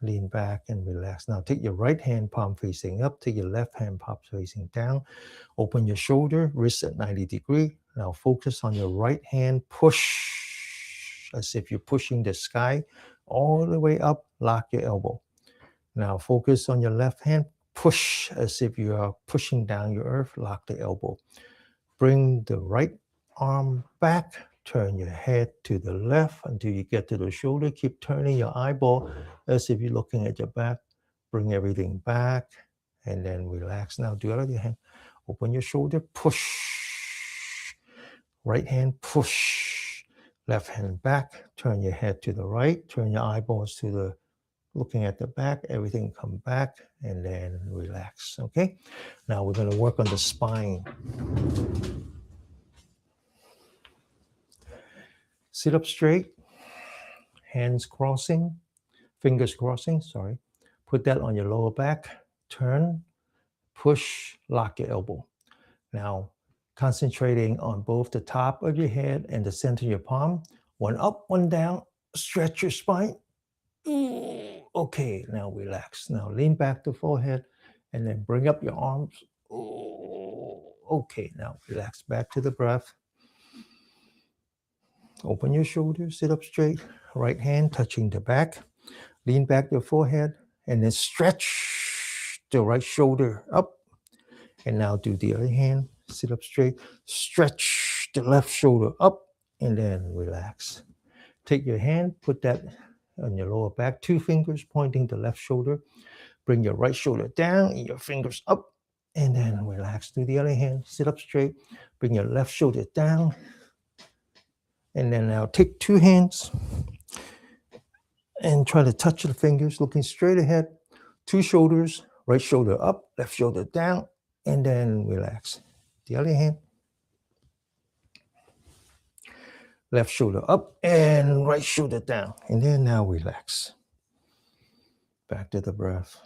Lean back and relax. Now take your right hand palm facing up. Take your left hand palm facing down. Open your shoulder, wrist at 90 degrees. Now focus on your right hand. Push as if you're pushing the sky all the way up. Lock your elbow. Now focus on your left hand. Push as if you are pushing down your earth. Lock the elbow. Bring the right arm back. Turn your head to the left until you get to the shoulder. Keep turning your eyeball as if you're looking at your back. Bring everything back and then relax. Now do the other hand. Open your shoulder, push. Right hand, push. Left hand back. Turn your head to the right. Turn your eyeballs to the looking at the back. Everything come back and then relax. Okay? Now we're going to work on the spine. Sit up straight, hands crossing, fingers crossing, sorry. Put that on your lower back, turn, push, lock your elbow. Now, concentrating on both the top of your head and the center of your palm. One up, one down, stretch your spine. Okay, now relax. Now lean back the forehead and then bring up your arms. Okay, now relax back to the breath. Open your shoulders, sit up straight, right hand touching the back, lean back your forehead, and then stretch the right shoulder up. And now do the other hand, sit up straight, stretch the left shoulder up, and then relax. Take your hand, put that on your lower back, 2 fingers pointing the left shoulder. Bring your right shoulder down and your fingers up, and then relax. Do the other hand, sit up straight, bring your left shoulder down. And then now take 2 hands and try to touch the fingers, looking straight ahead. 2 shoulders, right shoulder up, left shoulder down, and then relax. The other hand. Left shoulder up and right shoulder down. And then now relax. Back to the breath.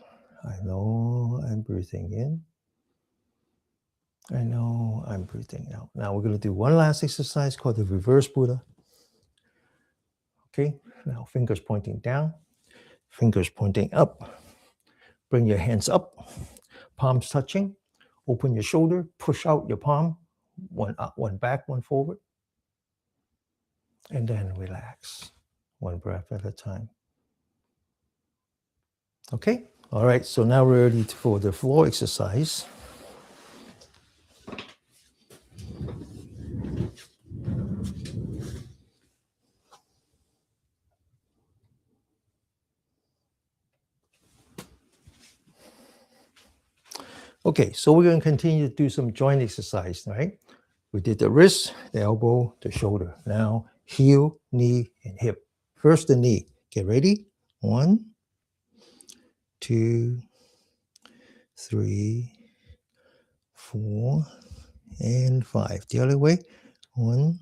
I know I'm breathing in. I know I'm breathing out. Now we're going to do one last exercise called the reverse Buddha. Okay, now fingers pointing down, fingers pointing up. Bring your hands up, palms touching. Open your shoulder, push out your palm, one up, one back, one forward. And then relax. one breath at a time. Okay, all right, so now we're ready for the floor exercise. Okay, so we're going to continue to do some joint exercise, right? We did the wrist, the elbow, the shoulder. Now, heel, knee, and hip. First, the knee. Get ready. 1, 2, 3, 4, and 5. The other way. 1,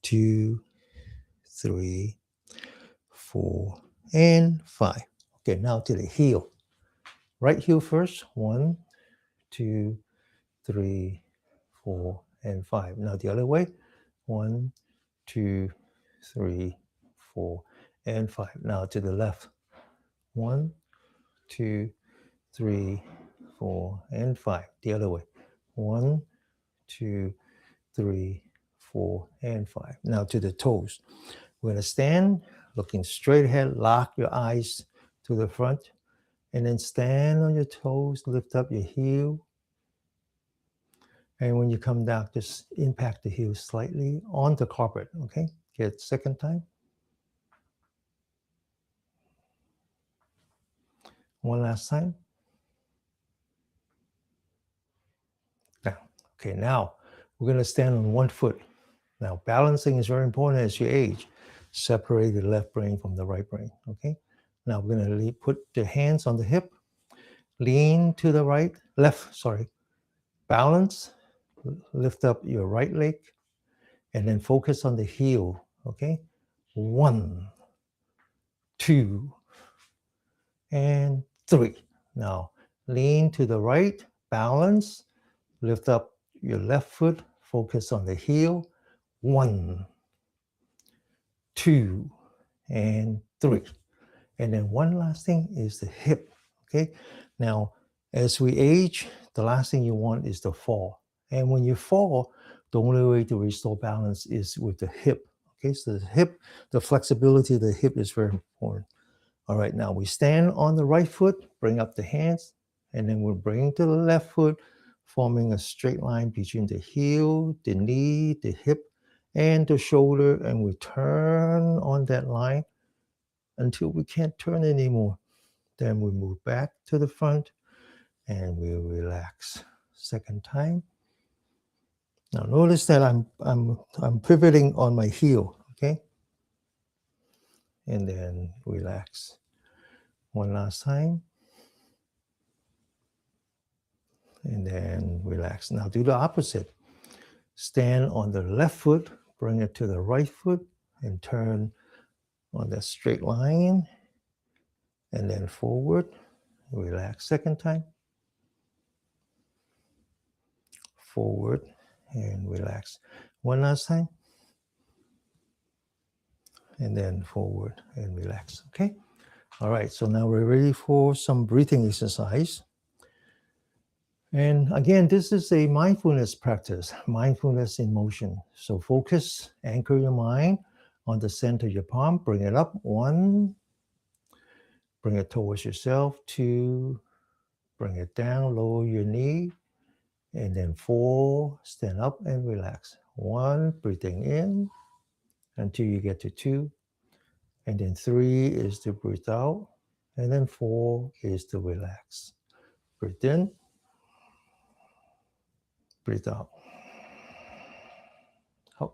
2, 3, 4, and 5. Okay, now to the heel. Right heel first. 1, 2, 3, 4, and 5. Now the other way. 1, 2, 3, 4, and 5. Now to the left. 1, 2, 3, 4, and 5. The other way. 1, 2, 3, 4, and 5. Now to the toes. We're going to stand, looking straight ahead, lock your eyes to the front, and then stand on your toes, lift up your heel. And when you come down, just impact the heel slightly on the carpet, okay? Get it second time. One last time. Down. Okay, now we're going to stand on one foot. Now, balancing is very important as you age. Separate the left brain from the right brain, okay? Now, we're going to put the hands on the hip, lean to the right, left, sorry. Balance, lift up your right leg, and then focus on the heel, okay? 1, 2, and 3. Now, lean to the right, balance, lift up your left foot, focus on the heel. 1, 2, and 3. And then one last thing is the hip, okay? Now, as we age, the last thing you want is to fall. And when you fall, the only way to restore balance is with the hip, okay? So the hip, the flexibility of the hip is very important. All right, now we stand on the right foot, bring up the hands, and then we'll bring to the left foot, forming a straight line between the heel, the knee, the hip, and the shoulder, and we turn on that line until we can't turn anymore. Then we move back to the front and we relax. Second time. Now notice that I'm pivoting on my heel, okay? And then relax. One last time. And then relax. Now do the opposite. Stand on the left foot, bring it to the right foot, and turn on that straight line. And then forward. Relax. Second time. Forward and relax. One last time. And then forward and relax. Okay? All right, so now we're ready for some breathing exercise. And again, this is a mindfulness practice, mindfulness in motion. So focus, anchor your mind on the center of your palm, bring it up. 1, bring it towards yourself. 2, bring it down, lower your knee. And then 4, stand up and relax. 1, breathing in until you get to 2. And then 3 is to breathe out. And then 4 is to relax. Breathe in. Breathe out.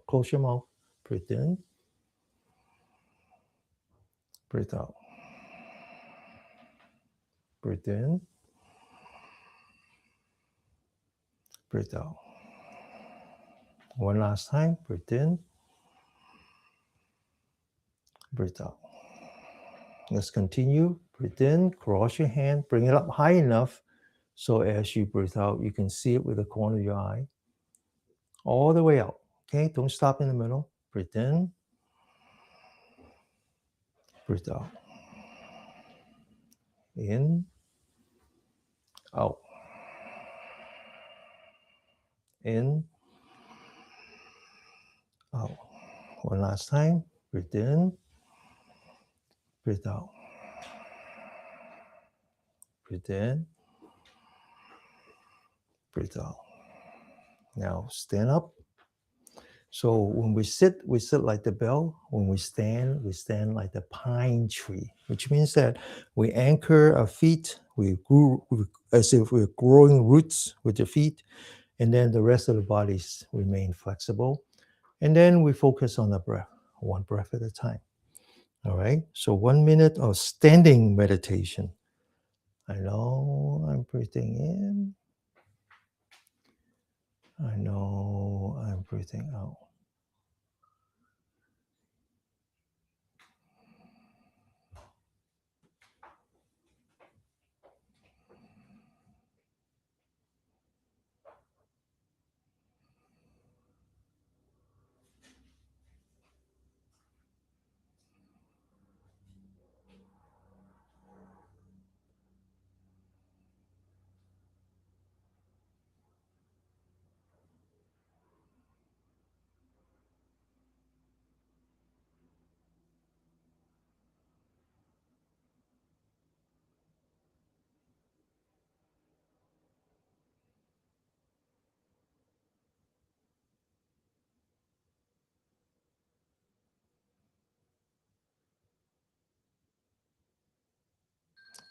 Close your mouth. Breathe in. Breathe out. Breathe in. Breathe out. One last time. Breathe in. Breathe out. Let's continue. Breathe in. Cross your hand. Bring it up high enough so as you breathe out, you can see it with the corner of your eye. All the way out. Okay? Don't stop in the middle. Breathe in. Breathe out. In. Out. In. Out. One last time. Breathe in. breathe out. Breathe in, breathe out. Now stand up. So when we sit like the bell. When we stand like the pine tree, which means that we anchor our feet, we grew as if we're growing roots with the feet, and then the rest of the bodies remain flexible. And then we focus on the breath, one breath at a time. All right, so 1 minute of standing meditation. I know I'm breathing in. I know I'm breathing out.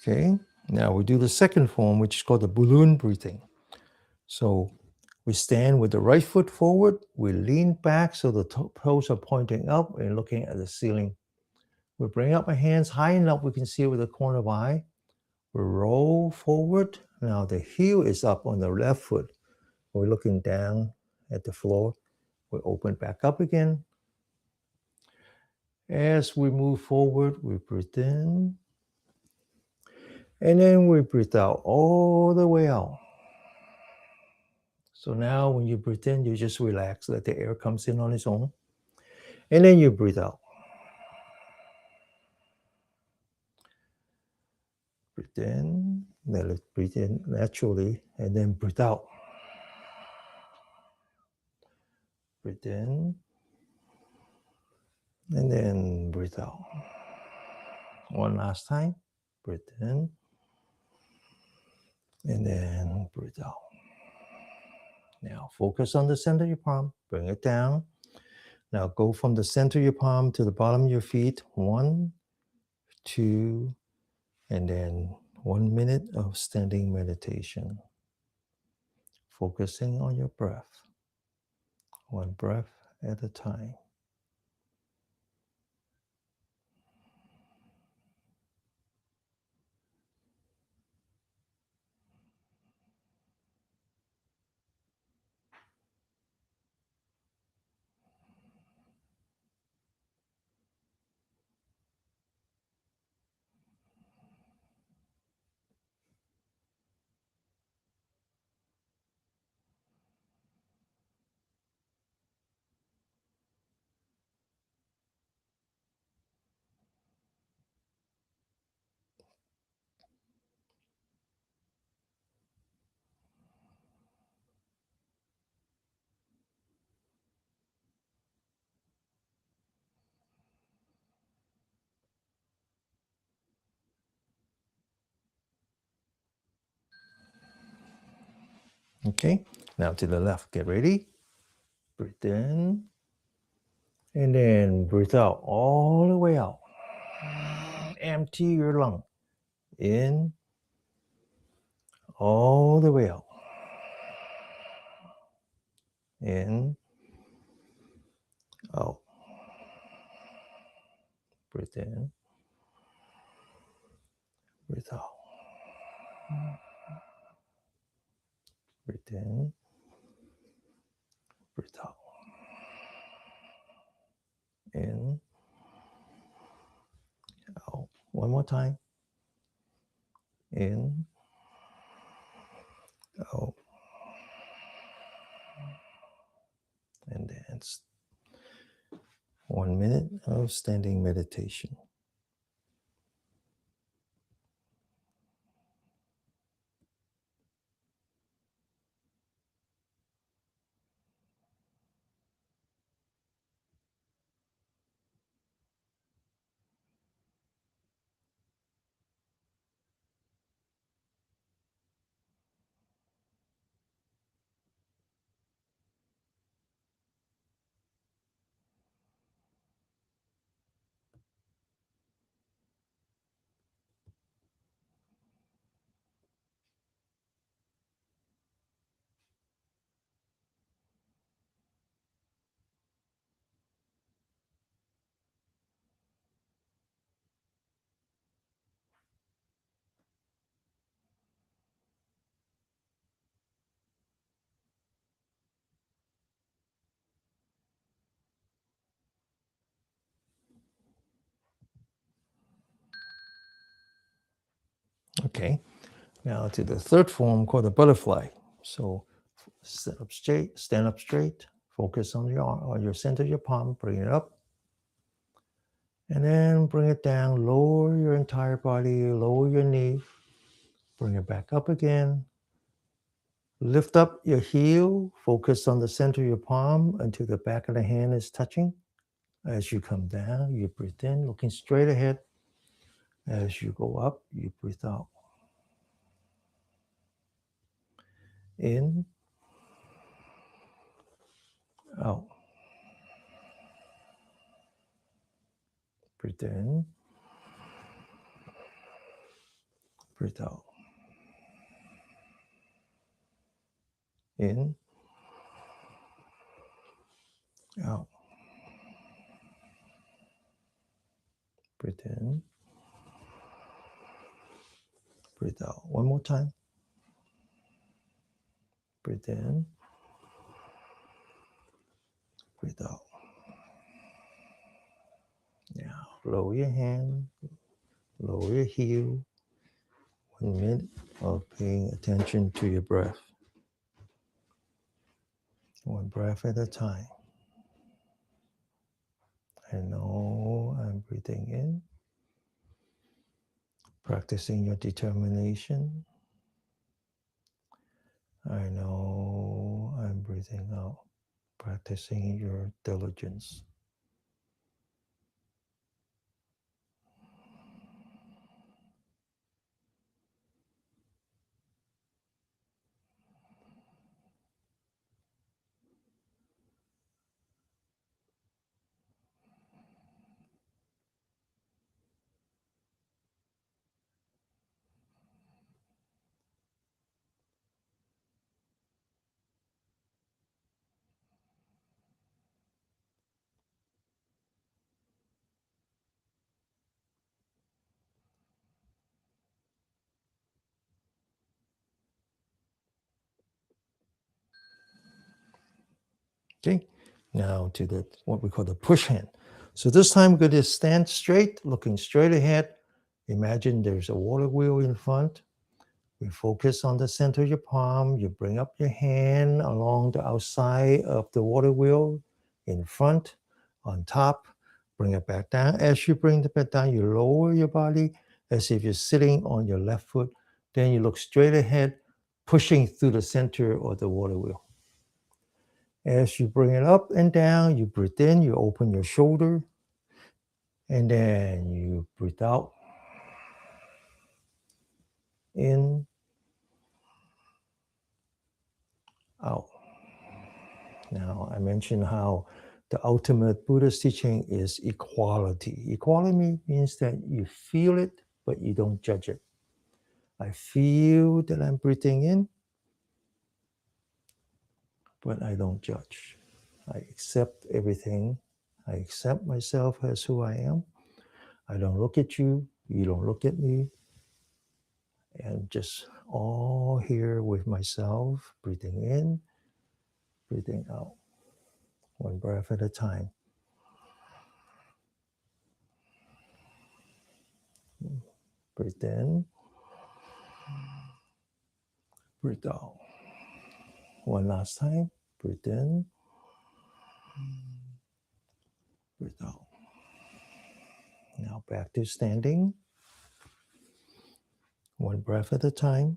Okay, now we do the second form, which is called the balloon breathing. So we stand with the right foot forward, we lean back so the toes are pointing up and looking at the ceiling. We bring up our hands high enough we can see it with the corner of our eye. We roll forward. Now the heel is up on the left foot. We're looking down at the floor. We open back up again. As we move forward, we breathe in. And then we breathe out all the way out. So now when you breathe in, you just relax, let the air comes in on its own. And then you breathe out. Breathe in, let it breathe in naturally, and then breathe out. Breathe in, and then breathe out. One last time. Breathe in, and then breathe out. Now focus on the center of your palm. Bring it down. Now go from the center of your palm to the bottom of your feet. 1, 2, and then 1 minute of standing meditation. Focusing on your breath. One breath at a time. Okay, now to the left. Get ready. Breathe in. And then breathe out all the way out. Empty your lung. In. All the way out. In. Out. Breathe in. Breathe out. Breathe in. Breathe out. In. Out. One more time. In. Out. And then 1 minute of standing meditation. Okay. Now to the third form called the butterfly. So stand up straight, focus on your arm, on your center of your palm, bring it up. And then bring it down, lower your entire body, lower your knee, bring it back up again. Lift up your heel, focus on the center of your palm until the back of the hand is touching. As you come down, you breathe in, looking straight ahead. As you go up, you breathe out. In, out. Breathe in, breathe out. In, out. Breathe in, breathe out. One more time. Breathe in, breathe out. Now, lower your hand, lower your heel. 1 minute of paying attention to your breath. One breath at a time. I know I'm breathing in, practicing your determination. I know I'm breathing out, practicing your diligence. Okay, now to the what we call the push hand. So this time we're going to stand straight, looking straight ahead. Imagine there's a water wheel in front. We focus on the center of your palm. You bring up your hand along the outside of the water wheel, in front, on top. Bring it back down. As you bring it back down, you lower your body as if you're sitting on your left foot. Then you look straight ahead, pushing through the center of the water wheel. As you bring it up and down, you breathe in, you open your shoulder, and then you breathe out. In, out. Now, I mentioned how the ultimate Buddhist teaching is equality. Equality means that you feel it, but you don't judge it. I feel that I'm breathing in, but I don't judge. I accept everything. I accept myself as who I am. I don't look at you. You don't look at me. And just all here with myself, breathing in, breathing out. One breath at a time. Breathe in, breathe out. One last time. Breathe in, breathe out. Now back to standing. One breath at a time.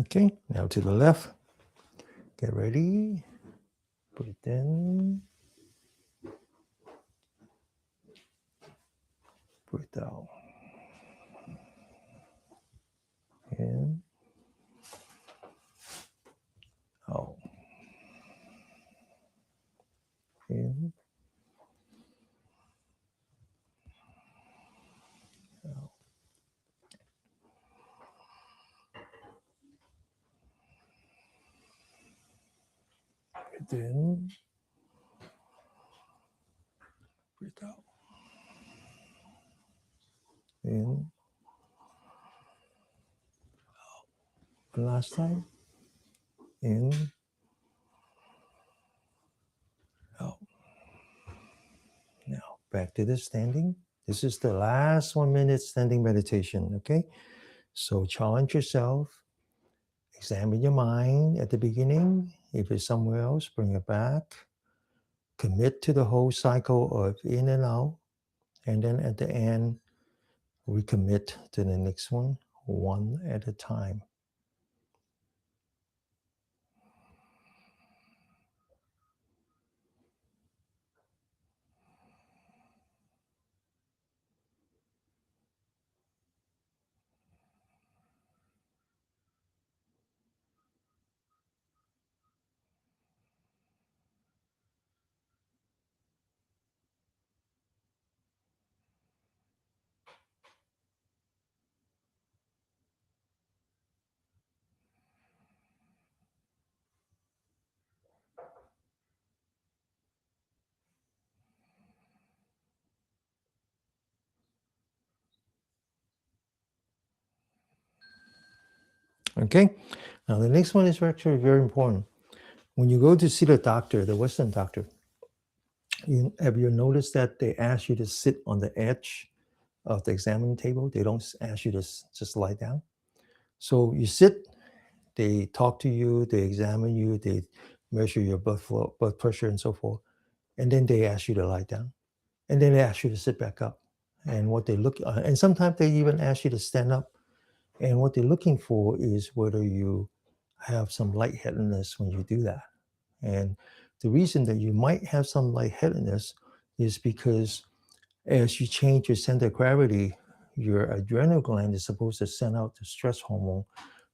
Okay, now to the left. Get ready. Breathe in. Breathe out. In. Out. In. Out. Breathe in. Breathe out. In. Out. One last time. In. Out. Now back to the standing. This is the last 1 minute standing meditation. Okay. So challenge yourself. Examine your mind at the beginning. If it's somewhere else, bring it back. Commit to the whole cycle of in and out. And then at the end, recommit to the next one at a time. Okay. Now the next one is actually very important. When you go to see the doctor, the Western doctor, have you noticed that they ask you to sit on the edge of the examining table? They don't ask you to just lie down. So you sit, they talk to you, they examine you, they measure your blood flow, blood pressure and so forth. And then they ask you to lie down. And then they ask you to sit back up. And what they look, and sometimes they even ask you to stand up. And what they're looking for is whether you have some lightheadedness when you do that. And the reason that you might have some lightheadedness is because as you change your center of gravity, your adrenal gland is supposed to send out the stress hormone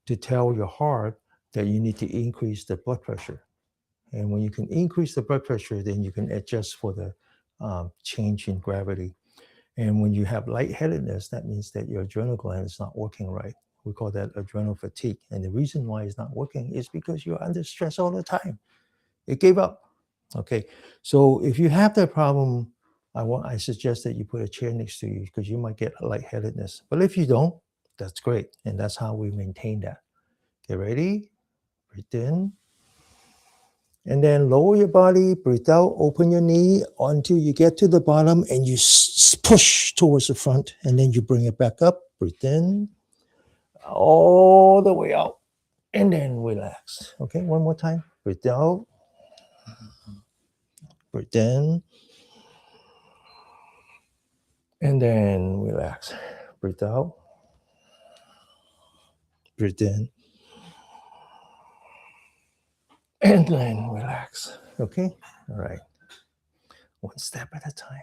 to tell your heart that you need to increase the blood pressure. And when you can increase the blood pressure, then you can adjust for the change in gravity. And when you have lightheadedness, that means that your adrenal gland is not working right. We call that adrenal fatigue. And the reason why it's not working is because you're under stress all the time. It gave up. Okay. So if you have that problem, I suggest that you put a chair next to you because you might get a lightheadedness. But if you don't, that's great. And that's how we maintain that. Get ready. Breathe in. And then lower your body, breathe out, open your knee until you get to the bottom and you push towards the front. And then you bring it back up, breathe in, all the way out. And then relax. Okay, one more time. Breathe out, breathe in, and then relax. Breathe out, breathe in, and then relax. Okay, all right. One step at a time.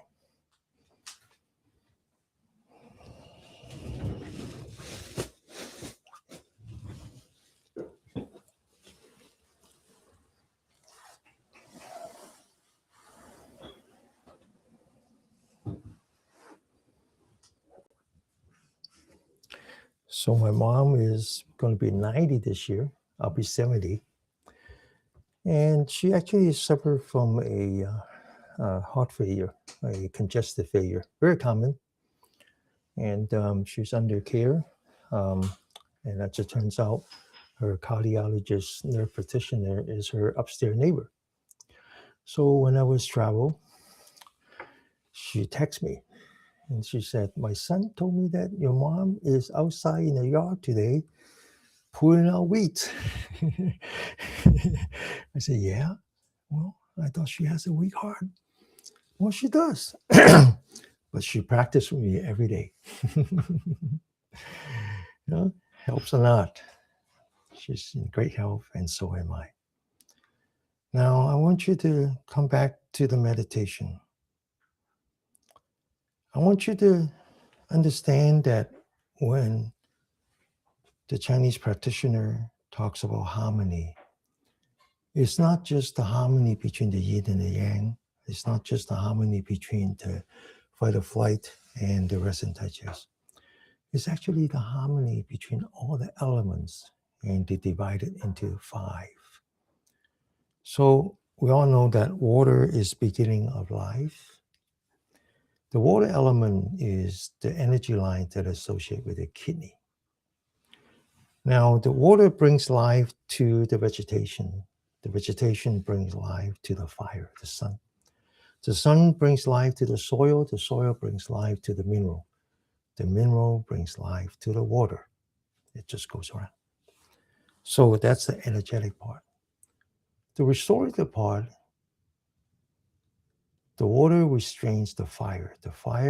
So my mom is going to be 90 this year. I'll be 70. And she actually suffered from a heart failure, a congestive failure, very common. And she's under care. And as it turns out, her cardiologist, nerve practitioner, is her upstairs neighbor. So when I was travel, she texted me and she said, "My son told me that your mom is outside in the yard today pulling out weeds." I said, "Yeah, well, I thought she has a weak heart." Well, she does. But she practiced with me every day. You know, helps a lot. She's in great health, and so am I. Now, I want you to come back to the meditation. I want you to understand that when the Chinese practitioner talks about harmony, it's not just the harmony between the yin and the yang. It's not just the harmony between the fight or flight and the rest and digest. It's actually the harmony between all the elements, and they divide it into 5. So we all know that water is beginning of life. The water element is the energy line that is associated with the kidney. Now, the water brings life to the vegetation. The vegetation brings life to the fire, the sun. The sun brings life to the soil brings life to the mineral. The mineral brings life to the water. It just goes around. So that's the energetic part. The restorative part, the water restrains the fire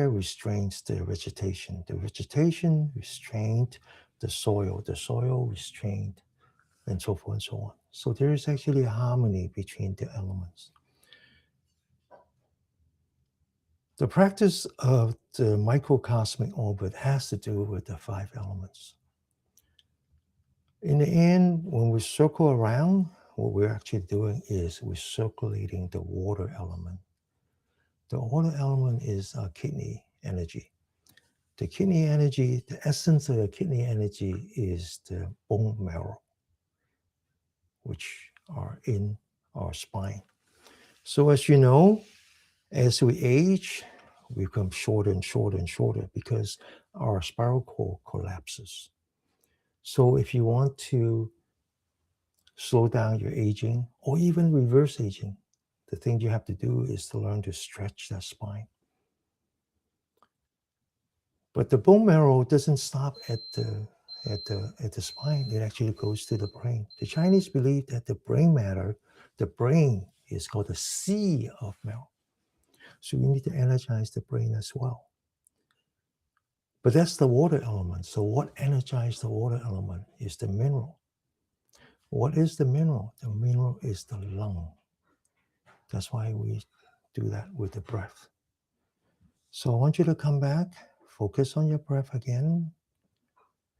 restrains the vegetation restrained the soil restrained, and so forth and so on. So there is actually a harmony between the elements. The practice of the microcosmic orbit has to do with the 5 elements. In the end, when we circle around, what we're actually doing is we're circulating the water element. The water element is our kidney energy. The kidney energy, the essence of the kidney energy is the bone marrow, which are in our spine. So as you know, as we age, we become shorter and shorter and shorter because our spiral cord collapses. So if you want to slow down your aging or even reverse aging, the thing you have to do is to learn to stretch that spine. But the bone marrow doesn't stop at the spine. It actually goes to the brain. The Chinese believe that the brain matter, the brain is called the sea of marrow. So we need to energize the brain as well. But that's the water element. So what energizes the water element is the mineral. What is the mineral? The mineral is the lung. That's why we do that with the breath. So I want you to come back, focus on your breath again,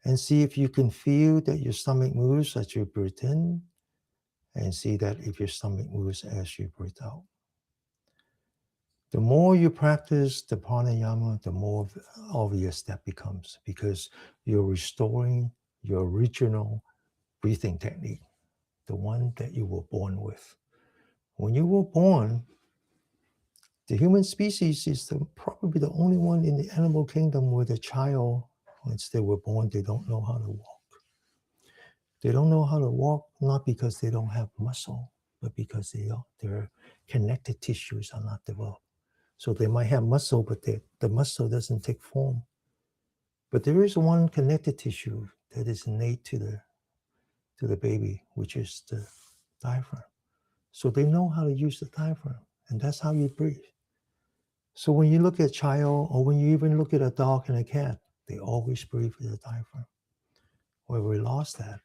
and see if you can feel that your stomach moves as you breathe in, and see that if your stomach moves as you breathe out. The more you practice the Prāṇāyāma, the more obvious that becomes, because you're restoring your original breathing technique, the one that you were born with. When you were born, the human species is probably the only one in the animal kingdom where the child, once they were born, they don't know how to walk. They don't know how to walk not because they don't have muscle, but because their connective tissues are not developed. So they might have muscle, but the muscle doesn't take form. But there is one connective tissue that is innate to the baby, which is the diaphragm. So they know how to use the diaphragm, and that's how you breathe. So when you look at a child, or when you even look at a dog and a cat, they always breathe with the diaphragm. Well, we lost that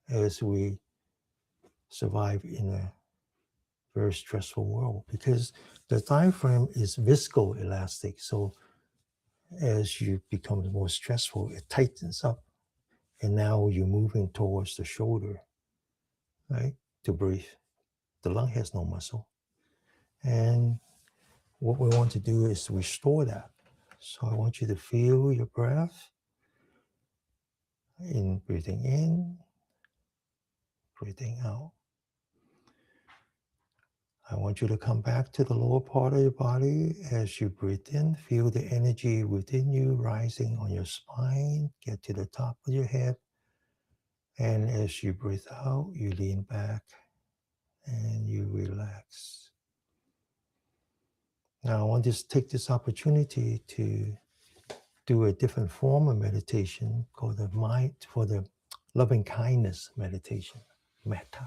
as we survive in a very stressful world, because the diaphragm is viscoelastic. So as you become more stressful, it tightens up. And now you're moving towards the shoulder, right, to breathe. The lung has no muscle. And what we want to do is restore that. So I want you to feel your breath in breathing in, breathing out. I want you to come back to the lower part of your body. As you breathe in, feel the energy within you rising on your spine, get to the top of your head. And as you breathe out, you lean back and you relax. Now, I want to take this opportunity to do a different form of meditation called the loving kindness meditation, Mettā.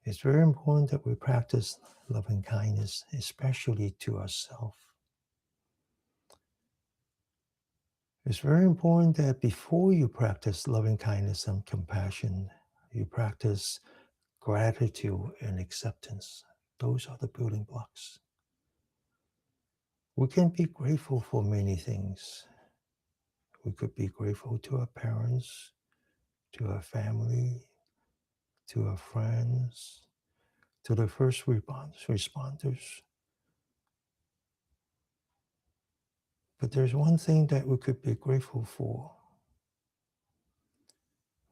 It's very important that we practice loving kindness, especially to ourselves. It's very important that before you practice loving kindness and compassion, you practice gratitude and acceptance. Those are the building blocks. We can be grateful for many things. We could be grateful to our parents, to our family, to our friends, to the first responders. But there's one thing that we could be grateful for,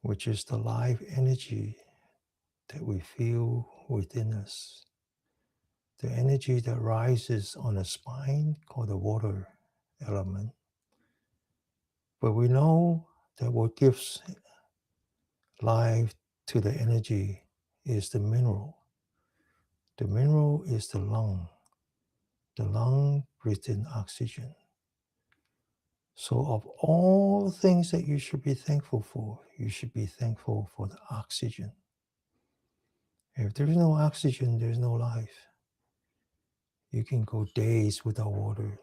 which is the life energy that we feel within us. The energy that rises on the spine called the water element. But we know that what gives life to the energy is the mineral. The mineral is the lung. The lung breathes in oxygen. So of all things that you should be thankful for, you should be thankful for the oxygen. If there's no oxygen, there's no life. You can go days without water.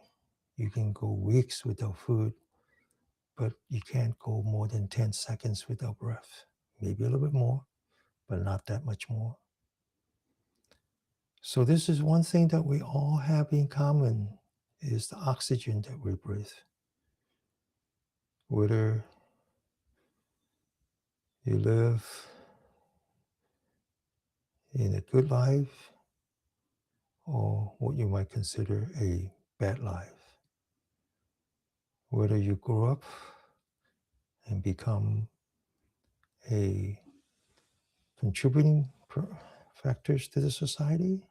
You can go weeks without food, but you can't go more than 10 seconds without breath. Maybe a little bit more, but not that much more. So this is one thing that we all have in common, is the oxygen that we breathe. Whether you live in a good life or what you might consider a bad life. Whether you grow up and become a contributing factors to the society,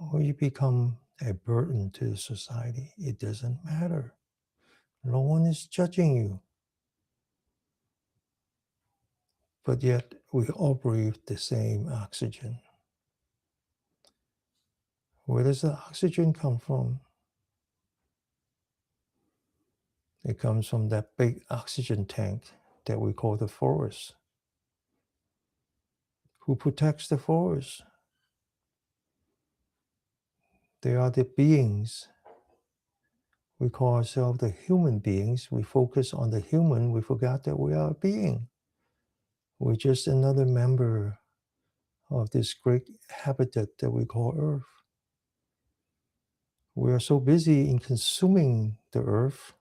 or you become a burden to the society, it doesn't matter. No one is judging you. But yet we all breathe the same oxygen. Where does the oxygen come from? It comes from that big oxygen tank that we call the forest. Who protects the forest? They are the beings. We call ourselves the human beings. We focus on the human. We forgot that we are a being. We're just another member of this great habitat that we call Earth. We are so busy in consuming the Earth,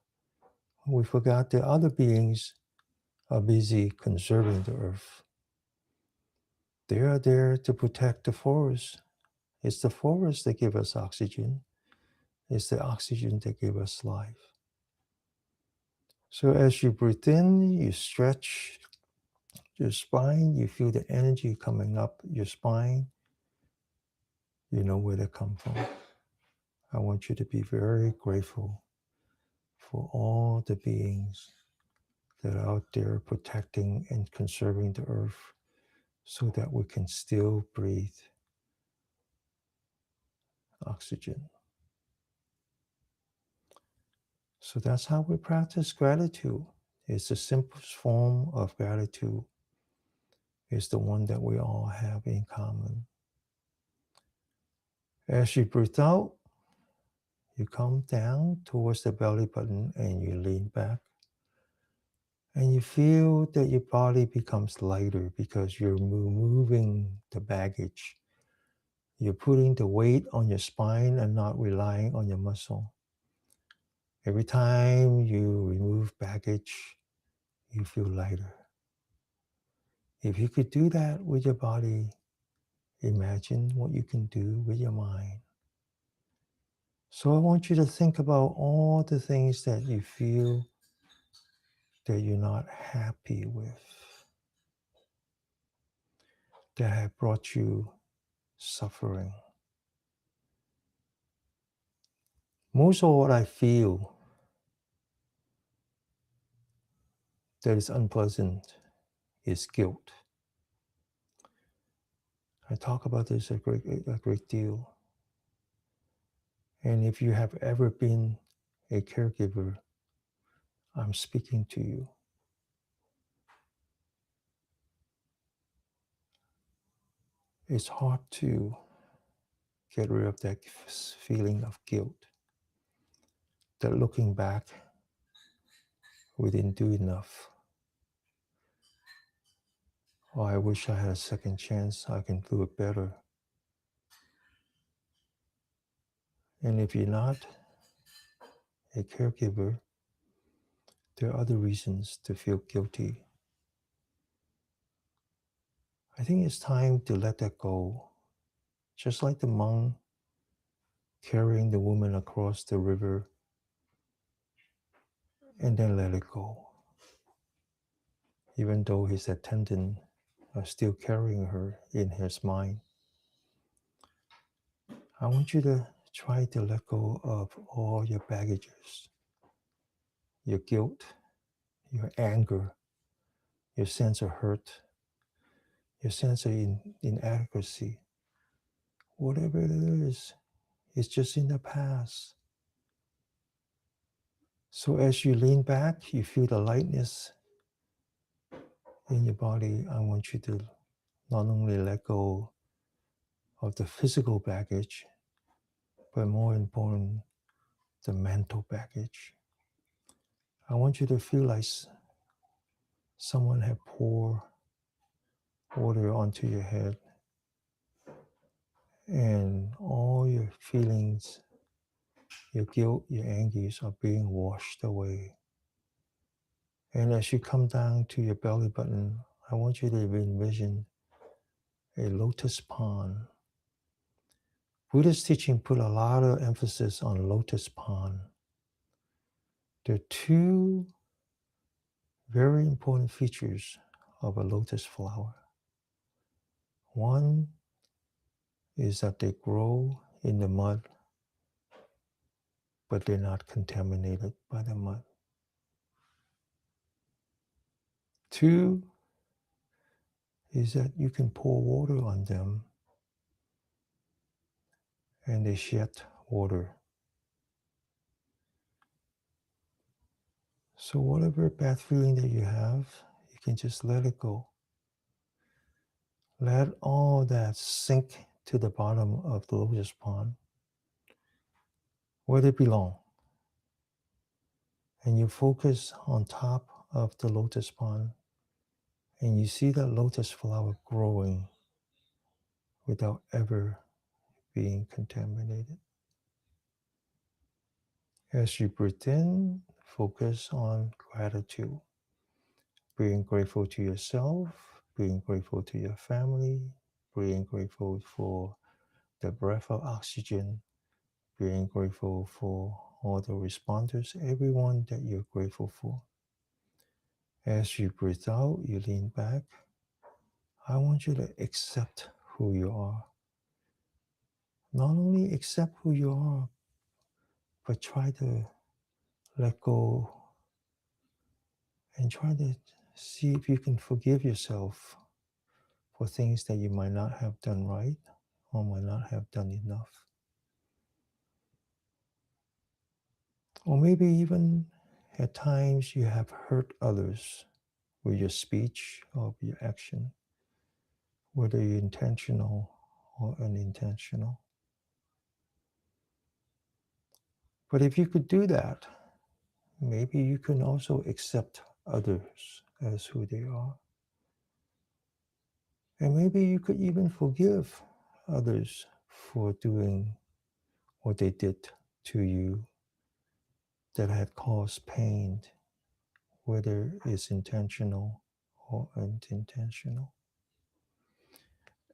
we forgot that other beings are busy conserving the Earth. They are there to protect the forest. It's the forest that gives us oxygen. It's the oxygen that gives us life. So as you breathe in, you stretch your spine, you feel the energy coming up your spine. You know where they come from. I want you to be very grateful for all the beings that are out there protecting and conserving the earth so that we can still breathe oxygen. So that's how we practice gratitude. It's the simplest form of gratitude. It's the one that we all have in common. As you breathe out, you come down towards the belly button and you lean back. And you feel that your body becomes lighter because you're removing the baggage. You're putting the weight on your spine and not relying on your muscle. Every time you remove baggage, you feel lighter. If you could do that with your body, imagine what you can do with your mind. So I want you to think about all the things that you feel that you're not happy with, that have brought you suffering. Most of what I feel that is unpleasant is guilt. I talk about this a great deal. And if you have ever been a caregiver, I'm speaking to you. It's hard to get rid of that feeling of guilt. That looking back, we didn't do enough. Or I wish I had a second chance, I can do it better. And if you're not a caregiver, there are other reasons to feel guilty. I think it's time to let that go. Just like the monk carrying the woman across the river, and then let it go. Even though his attendant are still carrying her in his mind. I want you to try to let go of all your baggages, your guilt, your anger, your sense of hurt, your sense of inadequacy. Whatever it is, it's just in the past. So as you lean back, you feel the lightness in your body. I want you to not only let go of the physical baggage, but more important, the mental baggage. I want you to feel like someone had poured water onto your head and all your feelings, your guilt, your anguish are being washed away. And as you come down to your belly button, I want you to envision a lotus pond. Buddhist teaching put a lot of emphasis on lotus pond. There are two very important features of a lotus flower. One is that they grow in the mud, but they're not contaminated by the mud. Two is that you can pour water on them and they shed water. So whatever bad feeling that you have, you can just let it go. Let all that sink to the bottom of the lotus pond, where they belong. And you focus on top of the lotus pond, and you see that lotus flower growing without ever being contaminated. As you breathe in, focus on gratitude. Being grateful to yourself, being grateful to your family, being grateful for the breath of oxygen, being grateful for all the responders, everyone that you're grateful for. As you breathe out, you lean back. I want you to accept who you are. Not only accept who you are, but try to let go and try to see if you can forgive yourself for things that you might not have done right or might not have done enough. Or maybe even at times you have hurt others with your speech or your action, whether you're intentional or unintentional. But if you could do that, maybe you can also accept others as who they are. And maybe you could even forgive others for doing what they did to you that had caused pain, whether it's intentional or unintentional.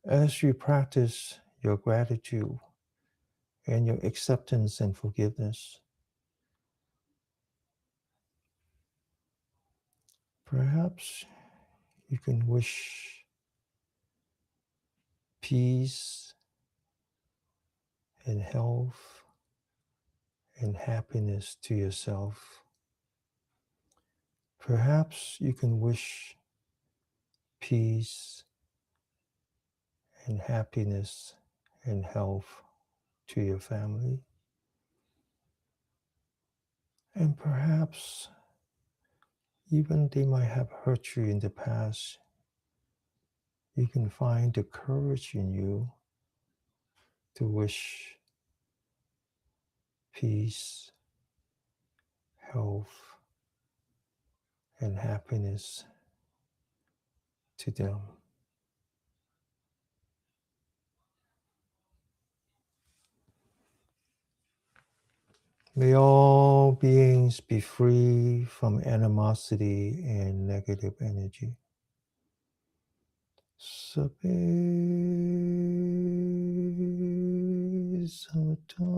As you practice your gratitude and your acceptance and forgiveness, perhaps you can wish peace and health and happiness to yourself. Perhaps you can wish peace and happiness and health to your family. And perhaps even they might have hurt you in the past. You can find the courage in you to wish peace, health, and happiness to them. May all beings be free from animosity and negative energy. Sabbe Sattva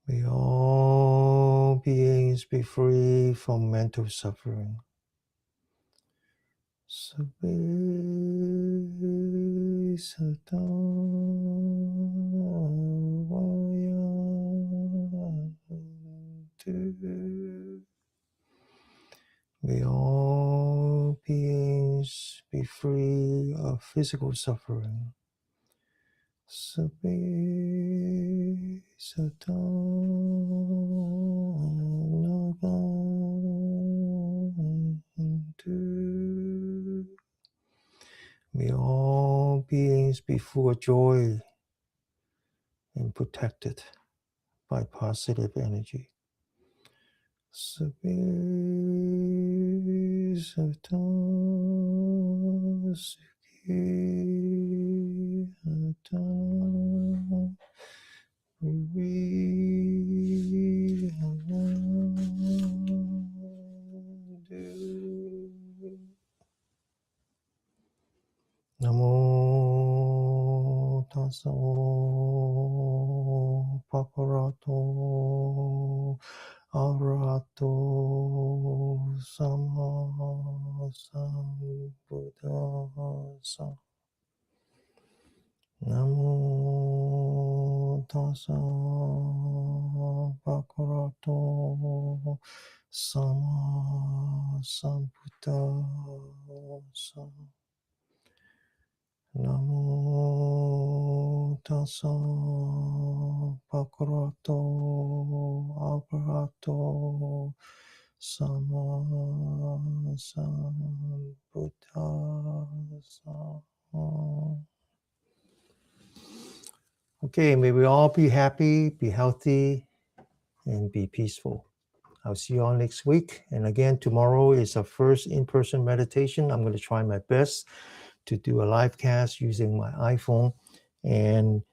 May all beings be free from mental suffering. Sabbe Sattva May all beings be free of physical suffering. Sabbe Sattva May all beings be full of joy and protected by positive energy. Sabbe Sattva Sukhi Hatta Namo Tassa Bhagavato Arahato Sama Sambuddhassa. Namo Tassa Bhagavato Sama Sambuddhassa. Namo Tassa Bhagavato Arahato Sama Sambuddhassa. Okay, may we all be happy, be healthy, and be peaceful. I'll see you all next week. And again, tomorrow is our first in-person meditation. I'm going to try my best to do a live cast using my iPhone. And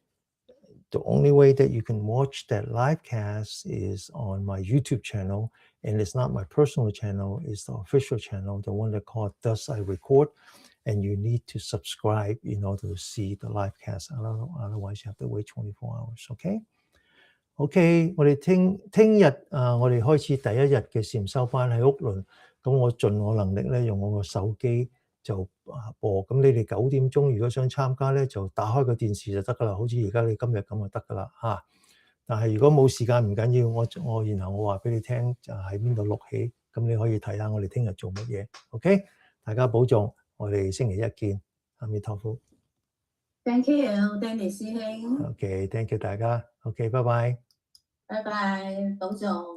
the only way that you can watch that live cast is on my YouTube channel. And it's not my personal channel, it's the official channel, the one that called Thus I Record. And you need to subscribe in order to see the live cast. Otherwise, you have to wait 24 hours, okay? OK， 我哋聽日我哋開始第一日嘅禪修班喺屋倫，咁我盡我能力咧，用我個手機就播。咁你哋9點鐘如果想參加咧，就打開個電視就得噶啦，好似而家你今日咁就得噶啦嚇。但係如果冇時間唔緊要，然後我話俾你聽就喺邊度錄起，咁你可以睇下我哋聽日做乜嘢。OK， 大家保重，我哋星期一見。阿彌陀佛。Thank you, Danny 師兄。OK，thank you 大家。OK，拜拜。拜拜，保重。